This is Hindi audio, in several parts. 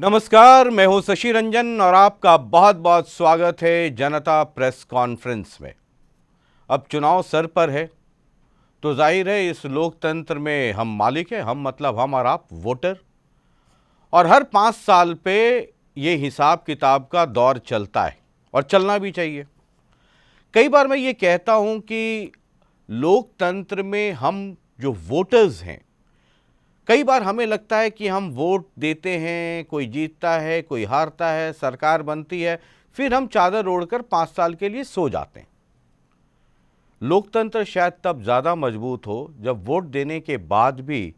नमस्कार, मैं हूं शशि रंजन और आपका बहुत बहुत स्वागत है जनता प्रेस कॉन्फ्रेंस में। अब चुनाव सर पर है तो जाहिर है इस लोकतंत्र में हम मालिक हैं, हम मतलब हम और आप वोटर। और हर 5 साल पे ये हिसाब किताब का दौर चलता है और चलना भी चाहिए। कई बार मैं ये कहता हूं कि लोकतंत्र में हम जो वोटर्स हैं, कई बार हमें लगता है कि हम वोट देते हैं, कोई जीतता है, कोई हारता है, सरकार बनती है, फिर हम चादर ओढ़कर 5 साल के लिए सो जाते हैं। लोकतंत्र शायद तब ज़्यादा मजबूत हो जब वोट देने के बाद भी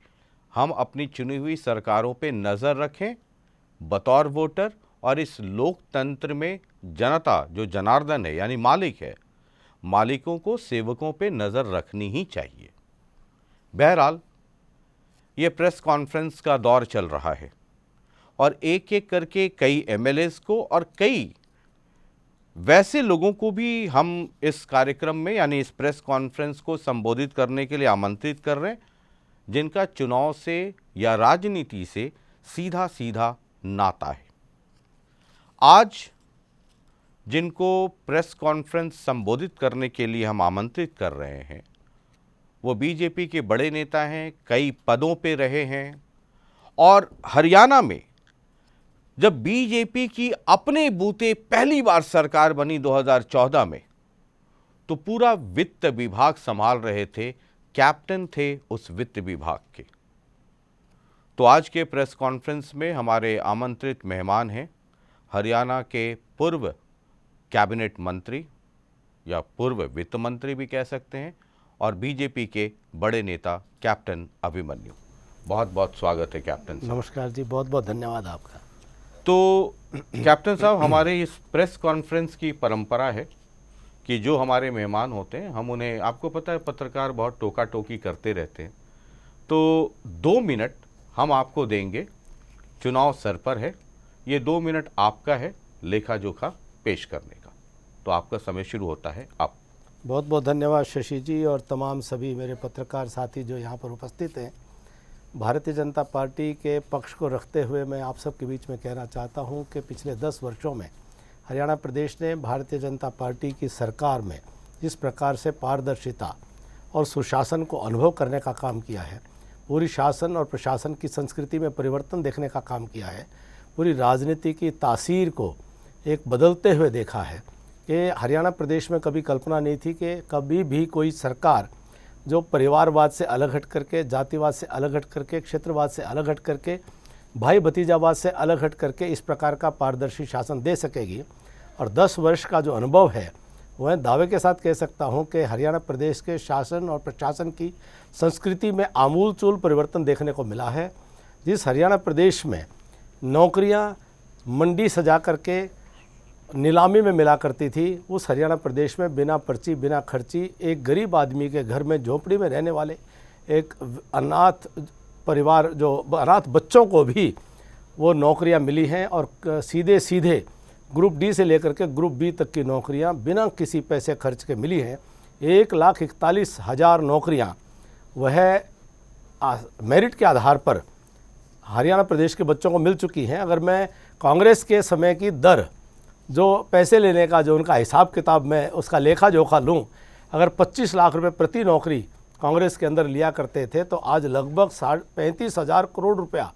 हम अपनी चुनी हुई सरकारों पे नज़र रखें बतौर वोटर, और इस लोकतंत्र में जनता जो जनार्दन है यानी मालिक है, मालिकों को सेवकों पे नज़र रखनी ही चाहिए। बहरहाल ये प्रेस कॉन्फ्रेंस का दौर चल रहा है और एक एक करके कई एमएलएस को और कई वैसे लोगों को भी हम इस कार्यक्रम में यानी इस प्रेस कॉन्फ्रेंस को संबोधित करने के लिए आमंत्रित कर रहे हैं, जिनका चुनाव से या राजनीति से सीधा सीधा नाता है। आज जिनको प्रेस कॉन्फ्रेंस संबोधित करने के लिए हम आमंत्रित कर रहे हैं वो बीजेपी के बड़े नेता हैं, कई पदों पे रहे हैं। और हरियाणा में जब बीजेपी की अपने बूते पहली बार सरकार बनी 2014 में, तो पूरा वित्त विभाग संभाल रहे थे, कैप्टन थे उस वित्त विभाग के। तो आज के प्रेस कॉन्फ्रेंस में हमारे आमंत्रित मेहमान हैं हरियाणा के पूर्व कैबिनेट मंत्री या पूर्व वित्त मंत्री भी कह सकते हैं और बीजेपी के बड़े नेता कैप्टन अभिमन्यु। बहुत बहुत स्वागत है कैप्टन साहब। नमस्कार जी, बहुत बहुत धन्यवाद आपका। तो कैप्टन साहब, हमारे इस प्रेस कॉन्फ्रेंस की परंपरा है कि जो हमारे मेहमान होते हैं हम उन्हें, आपको पता है पत्रकार बहुत टोका टोकी करते रहते हैं, तो 2 मिनट हम आपको देंगे। चुनाव सर पर है, ये 2 मिनट आपका है लेखा जोखा पेश करने का। तो आपका समय शुरू होता है। आप बहुत बहुत धन्यवाद शशि जी और तमाम सभी मेरे पत्रकार साथी जो यहाँ पर उपस्थित हैं। भारतीय जनता पार्टी के पक्ष को रखते हुए मैं आप सबके बीच में कहना चाहता हूँ कि पिछले 10 वर्षों में हरियाणा प्रदेश ने भारतीय जनता पार्टी की सरकार में जिस प्रकार से पारदर्शिता और सुशासन को अनुभव करने का काम किया है, पूरी शासन और प्रशासन की संस्कृति में परिवर्तन देखने का काम किया है, पूरी राजनीति की तासीर को एक बदलते हुए देखा है कि हरियाणा प्रदेश में कभी कल्पना नहीं थी कि कभी भी कोई सरकार जो परिवारवाद से अलग हट करके, जातिवाद से अलग हट करके, क्षेत्रवाद से अलग हट करके, भाई भतीजावाद से अलग हट करके इस प्रकार का पारदर्शी शासन दे सकेगी। और 10 वर्ष का जो अनुभव है वह दावे के साथ कह सकता हूं कि हरियाणा प्रदेश के शासन और प्रशासन की संस्कृति में आमूलचूल परिवर्तन देखने को मिला है। जिस हरियाणा प्रदेश में नौकरियां मंडी सजा करके नीलामी में मिला करती थी, उस हरियाणा प्रदेश में बिना पर्ची बिना खर्ची एक गरीब आदमी के घर में झोपड़ी में रहने वाले एक अनाथ परिवार, जो अनाथ बच्चों को भी वो नौकरियां मिली हैं। और सीधे सीधे ग्रुप डी से लेकर के ग्रुप बी तक की नौकरियां बिना किसी पैसे खर्च के मिली हैं। 1,41,000 नौकरियां वह मेरिट के आधार पर हरियाणा प्रदेश के बच्चों को मिल चुकी हैं। अगर मैं कांग्रेस के समय की दर, जो पैसे लेने का जो उनका हिसाब किताब में उसका लेखा जोखा लूँ, अगर 25 लाख रुपए प्रति नौकरी कांग्रेस के अंदर लिया करते थे, तो आज लगभग 35,000 करोड़ रुपया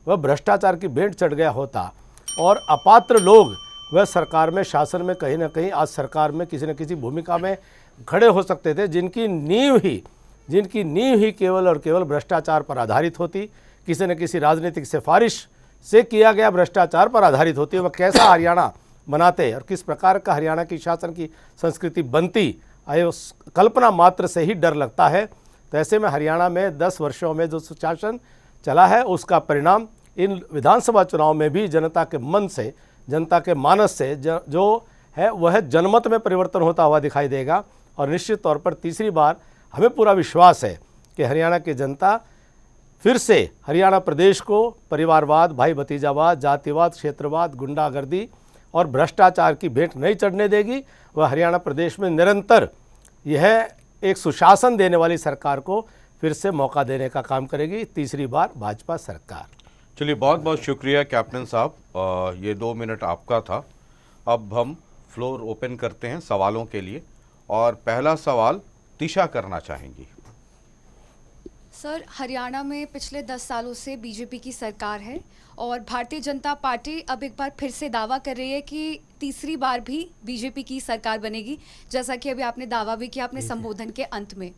वह भ्रष्टाचार की भेंट चढ़ गया होता। और अपात्र लोग वह सरकार में, शासन में कहीं ना कहीं आज सरकार में किसी न किसी भूमिका में खड़े हो सकते थे, जिनकी नींव ही केवल और केवल भ्रष्टाचार पर आधारित होती, किसी न किसी राजनीतिक सिफारिश से किया गया भ्रष्टाचार पर आधारित होती। वह कैसा हरियाणा बनाते और किस प्रकार का हरियाणा की शासन की संस्कृति बनती, उस कल्पना मात्र से ही डर लगता है। तो ऐसे में हरियाणा में 10 वर्षों में जो सुशासन चला है उसका परिणाम इन विधानसभा चुनाव में भी जनता के मन से, जनता के मानस से जो है वह जनमत में परिवर्तन होता हुआ दिखाई देगा। और निश्चित तौर पर तीसरी बार हमें पूरा विश्वास है कि हरियाणा की जनता फिर से हरियाणा प्रदेश को परिवारवाद, भाई भतीजावाद, जातिवाद, क्षेत्रवाद, गुंडागर्दी और भ्रष्टाचार की भेंट नहीं चढ़ने देगी। वह हरियाणा प्रदेश में निरंतर यह एक सुशासन देने वाली सरकार को फिर से मौका देने का काम करेगी, तीसरी बार भाजपा सरकार। चलिए, बहुत बहुत शुक्रिया कैप्टन साहब। ये 2 मिनट आपका था। अब हम फ्लोर ओपन करते हैं सवालों के लिए, और पहला सवाल तिशा करना चाहेंगी। सर, हरियाणा में पिछले 10 सालों से बीजेपी की सरकार है और भारतीय जनता पार्टी अब एक बार फिर से दावा कर रही है कि तीसरी बार भी बीजेपी की सरकार बनेगी, जैसा कि अभी आपने दावा भी किया अपने संबोधन के अंत में।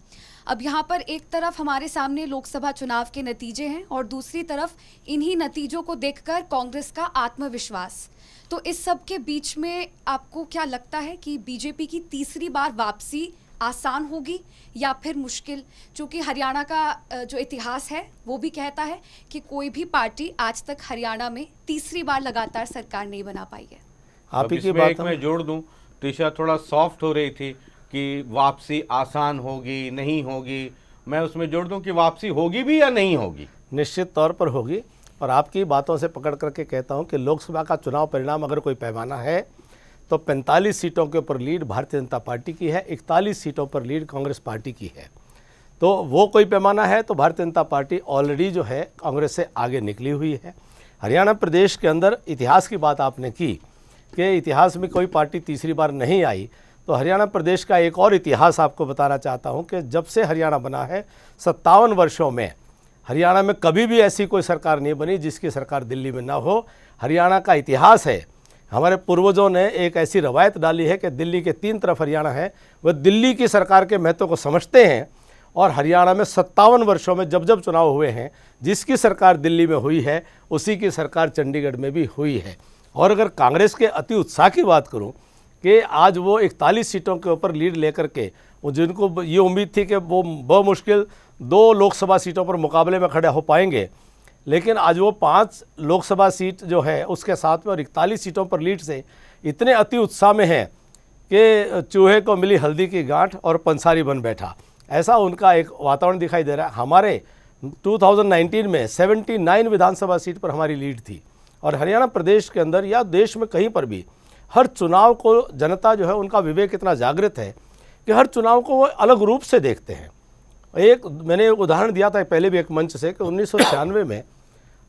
अब यहाँ पर एक तरफ हमारे सामने लोकसभा चुनाव के नतीजे हैं और दूसरी तरफ इन्हीं नतीजों को देखकर कांग्रेस का आत्मविश्वास। तो इस सब के बीच में आपको क्या लगता है कि बीजेपी की तीसरी बार वापसी आसान होगी या फिर मुश्किल? क्योंकि हरियाणा का जो इतिहास है वो भी कहता है कि कोई भी पार्टी आज तक हरियाणा में तीसरी बार लगातार सरकार नहीं बना पाई है। आप ही की इसमें बात एक मैं जोड़ दूं, तिशा थोड़ा सॉफ्ट हो रही थी कि वापसी आसान होगी नहीं होगी। मैं उसमें जोड़ दूं कि वापसी होगी भी या नहीं होगी। निश्चित तौर पर होगी, और आपकी बातों से पकड़ करके कहता हूं कि लोकसभा का चुनाव परिणाम अगर कोई पैमाना है तो 45 सीटों के ऊपर लीड भारतीय जनता पार्टी की है, 41 सीटों पर लीड कांग्रेस पार्टी की है। तो वो कोई पैमाना है तो भारतीय जनता पार्टी ऑलरेडी जो है कांग्रेस से आगे निकली हुई है। हरियाणा प्रदेश के अंदर इतिहास की बात आपने की कि इतिहास में कोई पार्टी तीसरी बार नहीं आई, तो हरियाणा प्रदेश का एक और इतिहास आपको बताना चाहता हूं कि जब से हरियाणा बना है 57 वर्षों में हरियाणा में कभी भी ऐसी कोई सरकार नहीं बनी जिसकी सरकार दिल्ली में ना हो। हरियाणा का इतिहास है, हमारे पूर्वजों ने एक ऐसी रवायत डाली है कि दिल्ली के 3 तरफ हरियाणा है, वह दिल्ली की सरकार के महत्व को समझते हैं। और हरियाणा में 57 वर्षों में जब जब चुनाव हुए हैं, जिसकी सरकार दिल्ली में हुई है उसी की सरकार चंडीगढ़ में भी हुई है। और अगर कांग्रेस के अति उत्साह की बात करूं कि आज वो 41 सीटों के ऊपर लीड लेकर के, जिनको ये उम्मीद थी कि वो बमुश्किल 2 लोकसभा सीटों पर मुकाबले में खड़े हो पाएंगे, लेकिन आज वो 5 लोकसभा सीट जो है उसके साथ में और 41 सीटों पर लीड से इतने अति उत्साह में हैं कि चूहे को मिली हल्दी की गांठ और पंसारी बन बैठा, ऐसा उनका एक वातावरण दिखाई दे रहा है। हमारे 2019 में 79 विधानसभा सीट पर हमारी लीड थी, और हरियाणा प्रदेश के अंदर या देश में कहीं पर भी हर चुनाव को जनता जो है उनका विवेक इतना जागृत है कि हर चुनाव को वो अलग रूप से देखते हैं। मैंने उदाहरण दिया था पहले भी एक मंच से कि 1996 में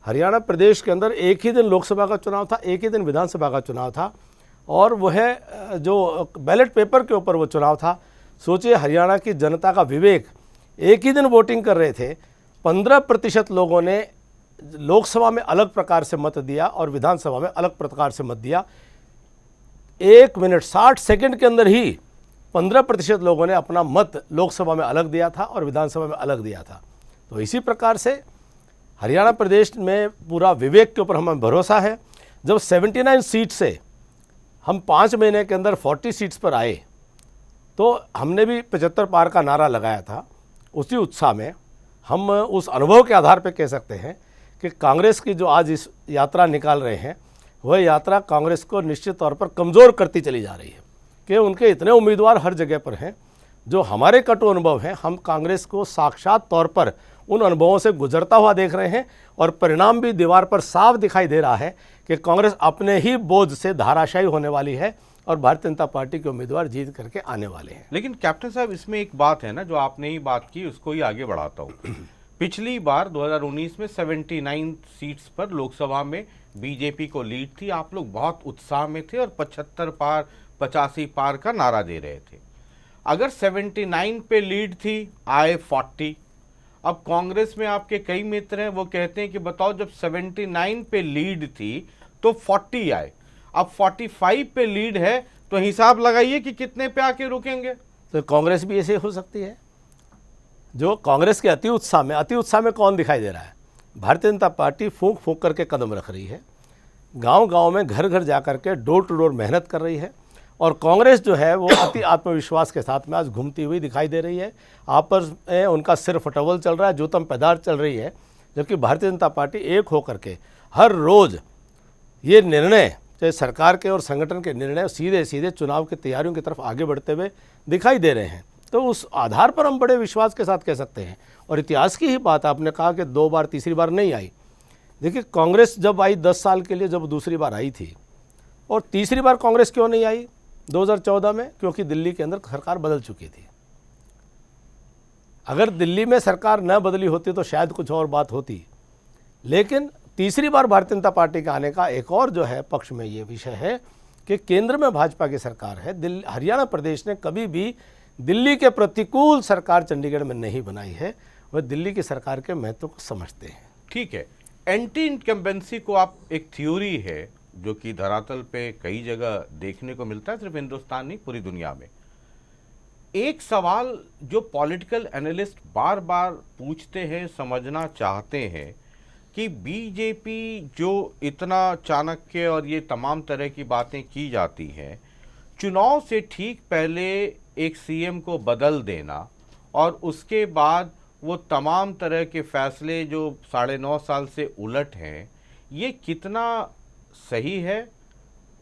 हरियाणा प्रदेश के अंदर एक ही दिन लोकसभा का चुनाव था, एक ही दिन विधानसभा का चुनाव था, और वह जो बैलेट पेपर के ऊपर वो चुनाव था। सोचिए, हरियाणा की जनता का विवेक, एक ही दिन वोटिंग कर रहे थे, 15% लोगों ने लोकसभा में अलग प्रकार से मत दिया और विधानसभा में अलग प्रकार से मत दिया। 1 मिनट 60 सेकंड के अंदर ही 15% लोगों ने अपना मत लोकसभा में अलग दिया था और विधानसभा में अलग दिया था। तो इसी प्रकार से हरियाणा प्रदेश में पूरा विवेक के ऊपर हमें भरोसा है। जब 79 सीट से हम 5 महीने के अंदर 40 सीट्स पर आए तो हमने भी 75 पार का नारा लगाया था। उसी उत्साह में हम उस अनुभव के आधार पर कह सकते हैं कि कांग्रेस की जो आज इस यात्रा निकाल रहे हैं वह यात्रा कांग्रेस को निश्चित तौर पर कमज़ोर करती चली जा रही है कि उनके इतने उम्मीदवार हर जगह पर हैं। जो हमारे कटु अनुभव हैं, हम कांग्रेस को साक्षात तौर पर उन अनुभवों से गुजरता हुआ देख रहे हैं, और परिणाम भी दीवार पर साफ दिखाई दे रहा है कि कांग्रेस अपने ही बोझ से धाराशायी होने वाली है और भारतीय जनता पार्टी के उम्मीदवार जीत करके आने वाले हैं। लेकिन कैप्टन साहब, इसमें एक बात है ना, जो आपने ही बात की उसको ही आगे बढ़ाता हूँ। पिछली बार 2019 में 79 सीट्स पर लोकसभा में बीजेपी को लीड थी, आप लोग बहुत उत्साह में थे और 75 पार 85 पार का नारा दे रहे थे। अगर 79 पे लीड थी, आए 40। अब कांग्रेस में आपके कई मित्र हैं, वो कहते हैं कि बताओ, जब 79 पे लीड थी तो 40 आए, अब 45 पे लीड है, तो हिसाब लगाइए कि कितने पे आके रुकेंगे। तो कांग्रेस भी ऐसे हो सकती है। जो कांग्रेस के अति उत्साह में कौन दिखाई दे रहा है? भारतीय जनता पार्टी फूंक फूंक करके कदम रख रही है, गांव-गांव में घर घर जा कर के डोर टू डोर मेहनत कर रही है, और कांग्रेस जो है वो अति आत्मविश्वास के साथ में आज घूमती हुई दिखाई दे रही है। आपस में उनका सिर फटवल चल रहा है, जूतम पैदार चल रही है, जबकि भारतीय जनता पार्टी एक होकर के हर रोज़ ये निर्णय, चाहे सरकार के और संगठन के निर्णय, सीधे सीधे चुनाव की तैयारियों की तरफ आगे बढ़ते हुए दिखाई दे रहे हैं। तो उस आधार पर हम बड़े विश्वास के साथ कह सकते हैं। और इतिहास की ही बात आपने कहा कि 2 बार तीसरी बार नहीं आई। देखिए, कांग्रेस जब आई 10 साल के लिए, जब दूसरी बार आई थी, और तीसरी बार कांग्रेस क्यों नहीं आई 2014 में? क्योंकि दिल्ली के अंदर सरकार बदल चुकी थी। अगर दिल्ली में सरकार न बदली होती तो शायद कुछ और बात होती, लेकिन तीसरी बार भारतीय जनता पार्टी के आने का एक और जो है पक्ष में ये विषय है कि केंद्र में भाजपा की सरकार है। हरियाणा प्रदेश ने कभी भी दिल्ली के प्रतिकूल सरकार चंडीगढ़ में नहीं बनाई है, वह दिल्ली की सरकार के महत्व को समझते हैं। ठीक है, एंटी इनकम्बेंसी को आप एक थ्योरी है जो कि धरातल पे कई जगह देखने को मिलता है, सिर्फ हिंदुस्तान नहीं पूरी दुनिया में। एक सवाल जो पॉलिटिकल एनालिस्ट बार बार पूछते हैं, समझना चाहते हैं कि बीजेपी जो इतना चाणक्य और ये तमाम तरह की बातें की जाती हैं, चुनाव से ठीक पहले एक सीएम को बदल देना और उसके बाद वो तमाम तरह के फैसले जो 9.5 साल से उलट हैं, ये कितना सही है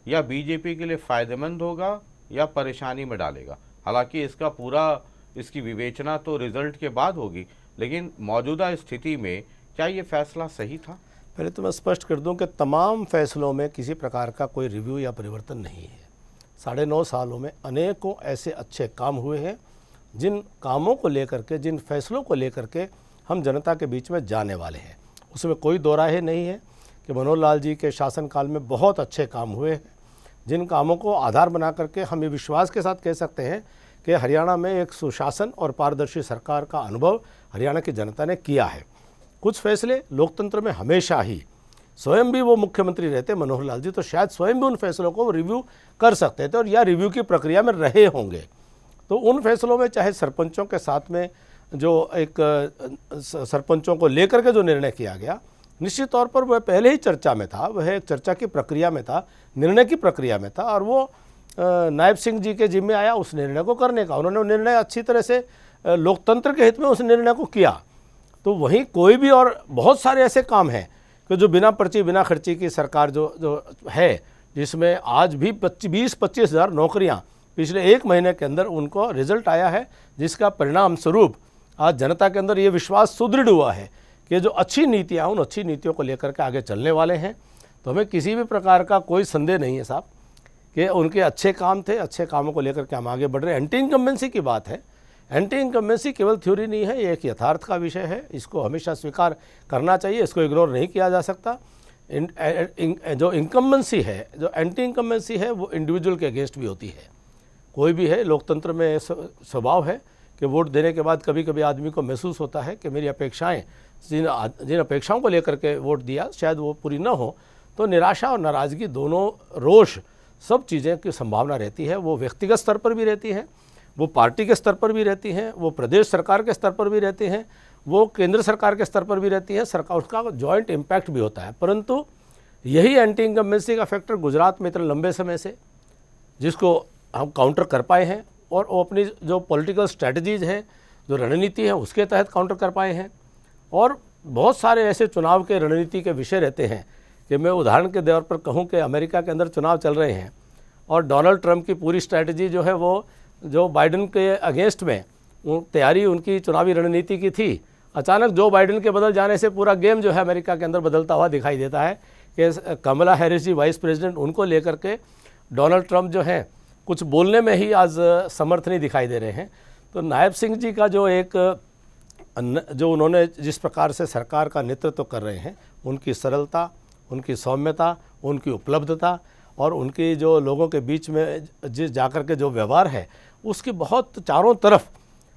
या बीजेपी के लिए फ़ायदेमंद होगा या परेशानी में डालेगा? हालांकि इसकी विवेचना तो रिजल्ट के बाद होगी, लेकिन मौजूदा स्थिति में क्या ये फैसला सही था? पहले तो मैं स्पष्ट कर दूं कि तमाम फैसलों में किसी प्रकार का कोई रिव्यू या परिवर्तन नहीं है। 9.5 सालों में अनेकों ऐसे अच्छे काम हुए हैं जिन कामों को लेकर के, जिन फैसलों को लेकर के हम जनता के बीच में जाने वाले हैं, उसमें कोई दो राय नहीं है कि मनोहर लाल जी के शासनकाल में बहुत अच्छे काम हुए हैं, जिन कामों को आधार बना करके हम ये विश्वास के साथ कह सकते हैं कि हरियाणा में एक सुशासन और पारदर्शी सरकार का अनुभव हरियाणा की जनता ने किया है। कुछ फैसले लोकतंत्र में हमेशा ही, स्वयं भी वो मुख्यमंत्री रहते मनोहर लाल जी, तो शायद स्वयं भी उन फैसलों को रिव्यू कर सकते थे और या रिव्यू की प्रक्रिया में रहे होंगे। तो उन फैसलों में चाहे सरपंचों के साथ में जो एक सरपंचों को लेकर के जो निर्णय किया गया, निश्चित तौर पर वह पहले ही चर्चा में था, वह एक चर्चा की प्रक्रिया में था, निर्णय की प्रक्रिया में था और वो नायब सिंह जी के जिम्मे आया उस निर्णय को करने का। उन्होंने निर्णय अच्छी तरह से लोकतंत्र के हित में उस निर्णय को किया। तो वहीं कोई भी और बहुत सारे ऐसे काम हैं कि जो बिना पर्ची बिना खर्ची की सरकार जो है, जिसमें आज भी 20-25 हज़ार नौकरियाँ पिछले 1 महीने के अंदर उनको रिजल्ट आया है, जिसका परिणाम स्वरूप आज जनता के अंदर ये विश्वास सुदृढ़ हुआ है कि जो अच्छी नीतियाँ, उन अच्छी नीतियों को लेकर के आगे चलने वाले हैं। तो हमें किसी भी प्रकार का कोई संदेह नहीं है साहब कि उनके अच्छे काम थे, अच्छे कामों को लेकर के हम आगे बढ़ रहे हैं। एंटी इनकम्बेंसी की बात है, एंटी इनकम्बेंसी केवल थ्योरी नहीं है, ये एक यथार्थ का विषय है, इसको हमेशा स्वीकार करना चाहिए, इसको इग्नोर नहीं किया जा सकता। जो इनकम्बेंसी है, जो एंटी इनकम्बेंसी है, वो इंडिविजुअल के अगेंस्ट भी होती है। कोई भी है, लोकतंत्र में स्वभाव है कि वोट देने के बाद कभी कभी आदमी को महसूस होता है कि मेरी अपेक्षाएं, जिन अपेक्षाओं को लेकर के वोट दिया शायद वो पूरी न हो, तो निराशा और नाराज़गी दोनों, रोष, सब चीज़ें की संभावना रहती है। वो व्यक्तिगत स्तर पर भी रहती हैं, वो पार्टी के स्तर पर भी रहती हैं, वो प्रदेश सरकार के स्तर पर भी रहती हैं, वो केंद्र सरकार के स्तर पर भी रहती है। सरकार, उसका जॉइंट इम्पैक्ट भी होता है। परंतु यही एंटी इनकम्बेंसी का फैक्टर गुजरात में इतने लंबे समय से, जिसको हम काउंटर कर पाए हैं और वो अपनी जो पॉलिटिकल स्ट्रैटेजीज हैं, जो रणनीति है, उसके तहत काउंटर कर पाए हैं। और बहुत सारे ऐसे चुनाव के रणनीति के विषय रहते हैं कि मैं उदाहरण के तौर पर कहूं कि अमेरिका के अंदर चुनाव चल रहे हैं और डोनाल्ड ट्रंप की पूरी स्ट्रैटेजी जो है वो जो बाइडन के अगेंस्ट में तैयारी उनकी चुनावी रणनीति की थी, अचानक जो बाइडन के बदल जाने से पूरा गेम जो है अमेरिका के अंदर बदलता हुआ दिखाई देता है कि कमला हैरिस जी वाइस प्रेसिडेंट, उनको लेकर के डोनाल्ड ट्रंप जो हैं कुछ बोलने में ही आज समर्थ नहीं दिखाई दे रहे हैं। तो नायब सिंह जी का जो उन्होंने जिस प्रकार से सरकार का नेतृत्व कर रहे हैं, उनकी सरलता, उनकी सौम्यता, उनकी उपलब्धता और उनकी जो लोगों के बीच में जाकर के जो व्यवहार है, उसकी बहुत चारों तरफ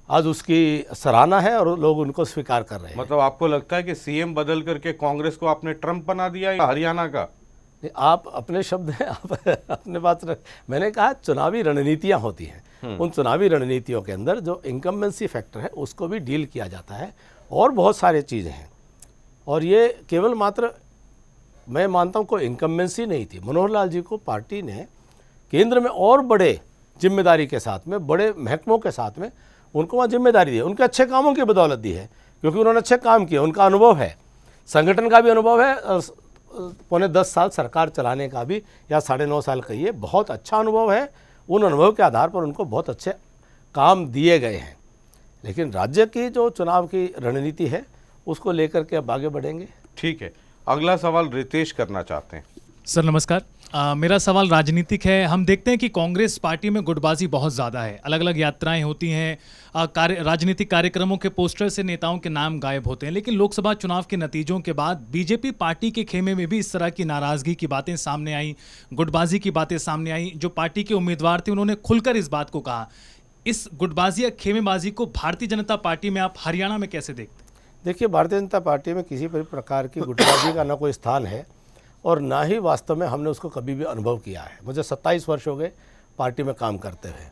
आज उसकी सराहना है और लोग उनको स्वीकार कर रहे हैं। मतलब आपको लगता है कि सीएम बदल करके कांग्रेस को आपने ट्रंप बना दिया या हरियाणा का? आप अपने शब्द हैं, आप अपने बात रख। मैंने कहा चुनावी रणनीतियां होती हैं, उन चुनावी रणनीतियों के अंदर जो इनकम्बेंसी फैक्टर है उसको भी डील किया जाता है और बहुत सारे चीज़ें हैं। और ये केवल मात्र मैं मानता हूँ कोई इनकम्बेंसी नहीं थी। मनोहर लाल जी को पार्टी ने केंद्र में और बड़े जिम्मेदारी के साथ में, बड़े महकमों के साथ में उनको वहाँ जिम्मेदारी दी है, उनके अच्छे कामों की बदौलत दी है, क्योंकि उन्होंने अच्छे काम किए, उनका अनुभव है, संगठन का भी अनुभव है, 9.25 साल सरकार चलाने का भी या 9.5 साल का, ये बहुत अच्छा अनुभव है। उन अनुभव के आधार पर उनको बहुत अच्छे काम दिए गए हैं। लेकिन राज्य की जो चुनाव की रणनीति है उसको लेकर के अब आगे बढ़ेंगे। ठीक है, अगला सवाल रितेश करना चाहते हैं। सर नमस्कार। मेरा सवाल राजनीतिक है। हम देखते हैं कि कांग्रेस पार्टी में गुटबाजी बहुत ज़्यादा है, अलग अलग यात्राएं होती हैं, राजनीतिक कार्यक्रमों के पोस्टर से नेताओं के नाम गायब होते हैं, लेकिन लोकसभा चुनाव के नतीजों के बाद बीजेपी पार्टी के खेमे में भी इस तरह की नाराज़गी की बातें सामने आई, गुटबाजी की बातें सामने आई। जो पार्टी के उम्मीदवार थे उन्होंने खुलकर इस बात को कहा। इस गुटबाजी या खेमेबाजी को भारतीय जनता पार्टी में आप हरियाणा में कैसे देखते हैं? देखिए, भारतीय जनता पार्टी में किसी भी प्रकार की गुटबाजी का ना कोई स्थान है और ना ही वास्तव में हमने उसको कभी भी अनुभव किया है। मुझे 27 वर्ष हो गए पार्टी में काम करते हुए।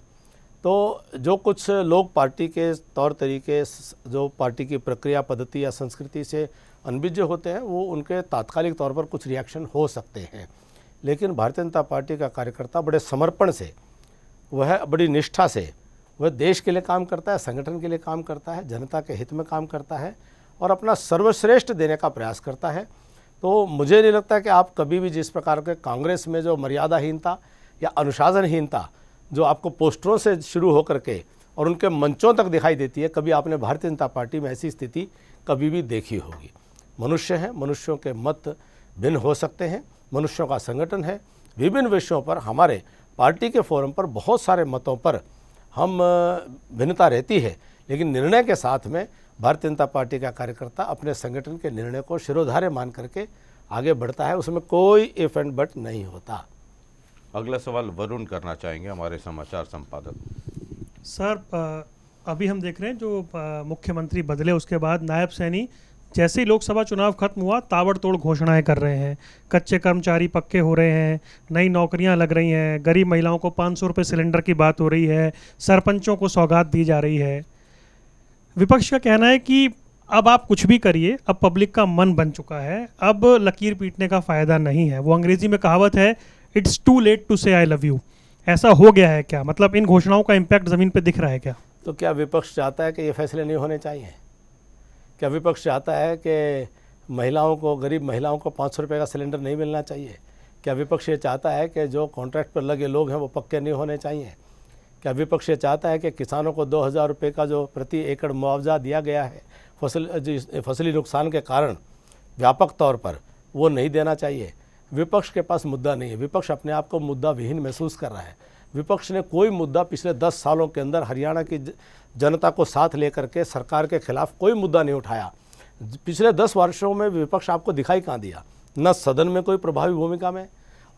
तो जो कुछ लोग पार्टी के तौर तरीके, जो पार्टी की प्रक्रिया, पद्धति या संस्कृति से अनभिज्ञ होते हैं, वो उनके तात्कालिक तौर पर कुछ रिएक्शन हो सकते हैं, लेकिन भारतीय जनता पार्टी का कार्यकर्ता बड़े समर्पण से, वह बड़ी निष्ठा से, वह देश के लिए काम करता है, संगठन के लिए काम करता है, जनता के हित में काम करता है और अपना सर्वश्रेष्ठ देने का प्रयास करता है। तो मुझे नहीं लगता कि आप कभी भी जिस प्रकार के कांग्रेस में जो मर्यादाहीनता या अनुशासनहीनता जो आपको पोस्टरों से शुरू होकर के और उनके मंचों तक दिखाई देती है, कभी आपने भारतीय जनता पार्टी में ऐसी स्थिति कभी भी देखी होगी। मनुष्य हैं, मनुष्यों के मत भिन्न हो सकते हैं, मनुष्यों का संगठन है। विभिन्न विषयों पर हमारे पार्टी के फोरम पर बहुत सारे मतों पर हम भिन्नता रहती है, लेकिन निर्णय के साथ में भारतीय जनता पार्टी का कार्यकर्ता अपने संगठन के निर्णय को शिरोधार्य मान करके आगे बढ़ता है, उसमें कोई इफ एंड बट नहीं होता। अगला सवाल वरुण करना चाहेंगे, हमारे समाचार संपादक। सर, अभी हम देख रहे हैं जो मुख्यमंत्री बदले उसके बाद नायब सैनी जैसे ही लोकसभा चुनाव खत्म हुआ ताबड़तोड़ घोषणाएं कर रहे हैं। कच्चे कर्मचारी पक्के हो रहे हैं, नई नौकरियां लग रही हैं, गरीब महिलाओं को 500 रुपये सिलेंडर की बात हो रही है, सरपंचों को सौगात दी जा रही है। विपक्ष का कहना है कि अब आप कुछ भी करिए, अब पब्लिक का मन बन चुका है, अब लकीर पीटने का फ़ायदा नहीं है। वो अंग्रेजी में कहावत है, इट्स टू लेट टू से आई लव यू। ऐसा हो गया है क्या? मतलब इन घोषणाओं का इम्पैक्ट ज़मीन पे दिख रहा है क्या? तो क्या विपक्ष चाहता है कि ये फैसले नहीं होने चाहिए? क्या विपक्ष चाहता है कि महिलाओं को, गरीब महिलाओं को 500 रुपये का सिलेंडर नहीं मिलना चाहिए? क्या विपक्ष ये चाहता है कि जो कॉन्ट्रैक्ट पर लगे लोग हैं वो पक्के नहीं होने चाहिए? क्या विपक्ष ये चाहता है कि किसानों को 2000 रुपये का जो प्रति एकड़ मुआवजा दिया गया है फसली नुकसान के कारण व्यापक तौर पर, वो नहीं देना चाहिए? विपक्ष के पास मुद्दा नहीं है। विपक्ष अपने आप को मुद्दा विहीन महसूस कर रहा है। विपक्ष ने कोई मुद्दा पिछले 10 सालों के अंदर हरियाणा की जनता को साथ लेकर के सरकार के खिलाफ कोई मुद्दा नहीं उठाया। पिछले 10 वर्षों में विपक्ष आपको दिखाई कहाँ दिया? न सदन में कोई प्रभावी भूमिका में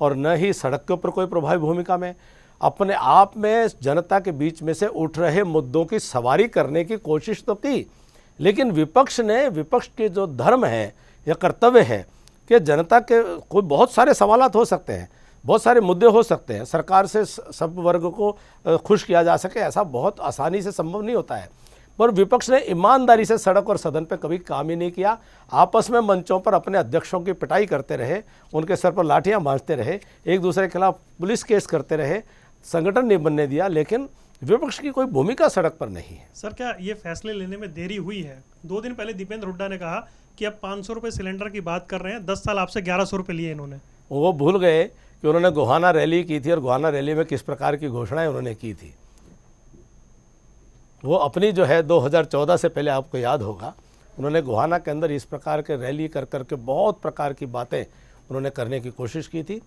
और न ही सड़क के ऊपर कोई प्रभावी भूमिका में। अपने आप में जनता के बीच में से उठ रहे मुद्दों की सवारी करने की कोशिश तो की, लेकिन विपक्ष ने, विपक्ष के जो धर्म है या कर्तव्य है कि जनता के कोई बहुत सारे सवालात हो सकते हैं, बहुत सारे मुद्दे हो सकते हैं, सरकार से सब वर्ग को खुश किया जा सके, ऐसा बहुत आसानी से संभव नहीं होता है। पर विपक्ष ने ईमानदारी से सड़क और सदन पर कभी काम ही नहीं किया। आपस में मंचों पर अपने अध्यक्षों की पिटाई करते रहे, उनके सर पर लाठियां बांधते रहे, एक दूसरे के खिलाफ पुलिस केस करते रहे, संगठन नहीं बनने दिया, लेकिन विपक्ष की कोई भूमिका सड़क पर नहीं है। सर, क्या ये फैसले लेने में देरी हुई है? 2 दिन पहले दीपेंद्र हुड्डा ने कहा कि अब 500 रुपये सिलेंडर की बात कर रहे हैं, 10 साल आपसे 1100 रुपये लिए इन्होंने। वो भूल गए कि उन्होंने गोहाना रैली की थी और गोहाना रैली में किस प्रकार की घोषणाएं उन्होंने की थी। वो अपनी जो है 2014 से पहले, आपको याद होगा, उन्होंने गोहाना के अंदर इस प्रकार के रैली कर करके बहुत प्रकार की बातें उन्होंने करने की कोशिश की थी।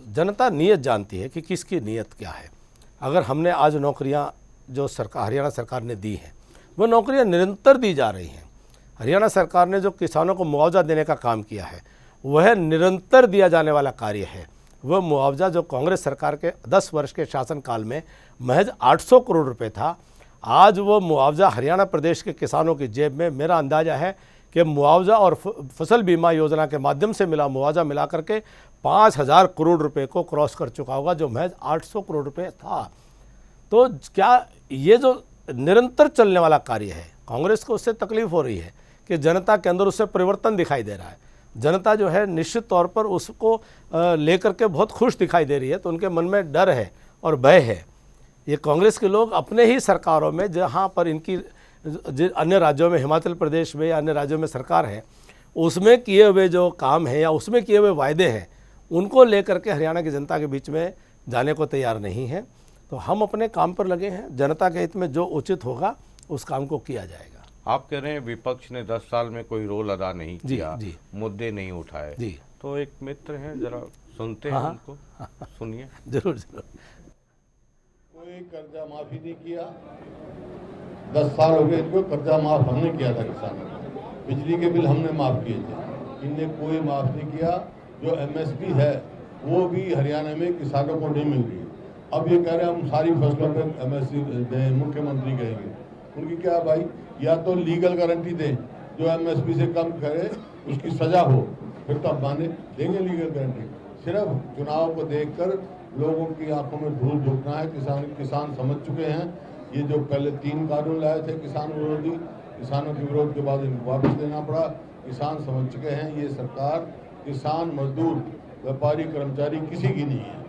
जनता नीयत जानती है कि किसकी नीयत क्या है। अगर हमने आज नौकरियां जो सरकार, हरियाणा सरकार ने दी हैं, वो नौकरियां निरंतर दी जा रही हैं। हरियाणा सरकार ने जो किसानों को मुआवजा देने का काम किया है, वह निरंतर दिया जाने वाला कार्य है। वह मुआवजा जो कांग्रेस सरकार के 10 वर्ष के शासनकाल में महज 800 करोड़ रुपए था, आज वो मुआवजा हरियाणा प्रदेश के किसानों की जेब में, मेरा अंदाजा है कि मुआवजा और फसल बीमा योजना के माध्यम से मिला मुआवजा मिला करके 5000 करोड़ रुपए को क्रॉस कर चुका होगा, जो महज 800 करोड़ रुपए था। तो क्या ये जो निरंतर चलने वाला कार्य है, कांग्रेस को उससे तकलीफ हो रही है कि जनता के अंदर उससे परिवर्तन दिखाई दे रहा है। जनता जो है निश्चित तौर पर उसको लेकर के बहुत खुश दिखाई दे रही है, तो उनके मन में डर है और भय है। ये कांग्रेस के लोग अपने ही सरकारों में, जहाँ पर इनकी अन्य राज्यों में, हिमाचल प्रदेश में या अन्य राज्यों में सरकार है, उसमें किए हुए जो काम है या उसमें किए हुए वायदे हैं, उनको लेकर के हरियाणा की जनता के बीच में जाने को तैयार नहीं है। तो हम अपने काम पर लगे हैं, जनता के हित में जो उचित होगा उस काम को किया जाएगा। आप कह रहे हैं विपक्ष ने 10 साल में कोई रोल अदा नहीं किया, जी। मुद्दे नहीं उठाए। जी। तो एक मित्र हैं, जरा सुनते हैं उनको, सुनिए। जरूर जरूर। कोई कर्जा माफी नहीं किया, 10 साल हो गए इनको, कर्जा माफ हमने किया था किसानों का, बिजली के बिल हमने माफ किए थे, इनने कोई माफ नहीं किया। जो एमएसपी है वो भी हरियाणा में किसानों को नहीं मिल रही। अब ये कह रहे हैं हम सारी फसलों पे एमएसपी दें, मुख्यमंत्री कहेंगे। उनकी क्या भाई, या तो लीगल गारंटी दें, जो एमएसपी से कम करे उसकी सजा हो, फिर तो अब माने देंगे लीगल गारंटी। सिर्फ चुनाव को देखकर लोगों की आंखों में धूल झोंकना है। किसान समझ चुके हैं। ये जो पहले 3 कानून लाए थे किसान विरोधी, किसानों के विरोध के बाद इनको वापस लेना पड़ा। किसान समझ चुके हैं ये सरकार किसान, मजदूर, व्यापारी, कर्मचारी किसी की नहीं है।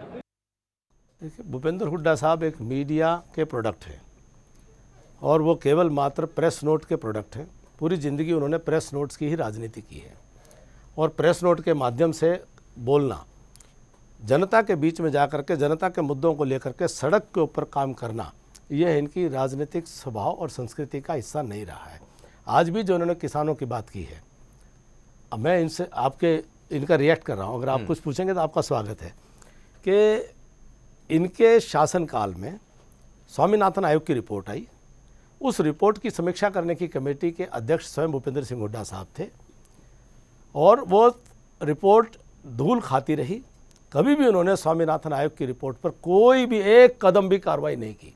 देखिए, भूपेंद्र हुड्डा साहब एक मीडिया के प्रोडक्ट हैं और वो केवल मात्र प्रेस नोट के प्रोडक्ट हैं। पूरी ज़िंदगी उन्होंने प्रेस नोट्स की ही राजनीति की है और प्रेस नोट के माध्यम से बोलना, जनता के बीच में जाकर के जनता के मुद्दों को लेकर के सड़क के ऊपर काम करना, यह इनकी राजनीतिक स्वभाव और संस्कृति का हिस्सा नहीं रहा है। आज भी जो उन्होंने किसानों की बात की है, अब मैं इनसे इनका रिएक्ट कर रहा हूँ, अगर आप कुछ पूछेंगे तो आपका स्वागत है। कि इनके शासनकाल में स्वामीनाथन आयोग की रिपोर्ट आई, उस रिपोर्ट की समीक्षा करने की कमेटी के अध्यक्ष स्वयं भूपेंद्र सिंह हुड्डा साहब थे और वो रिपोर्ट धूल खाती रही। कभी भी उन्होंने स्वामीनाथन आयोग की रिपोर्ट पर कोई भी एक कदम भी कार्रवाई नहीं की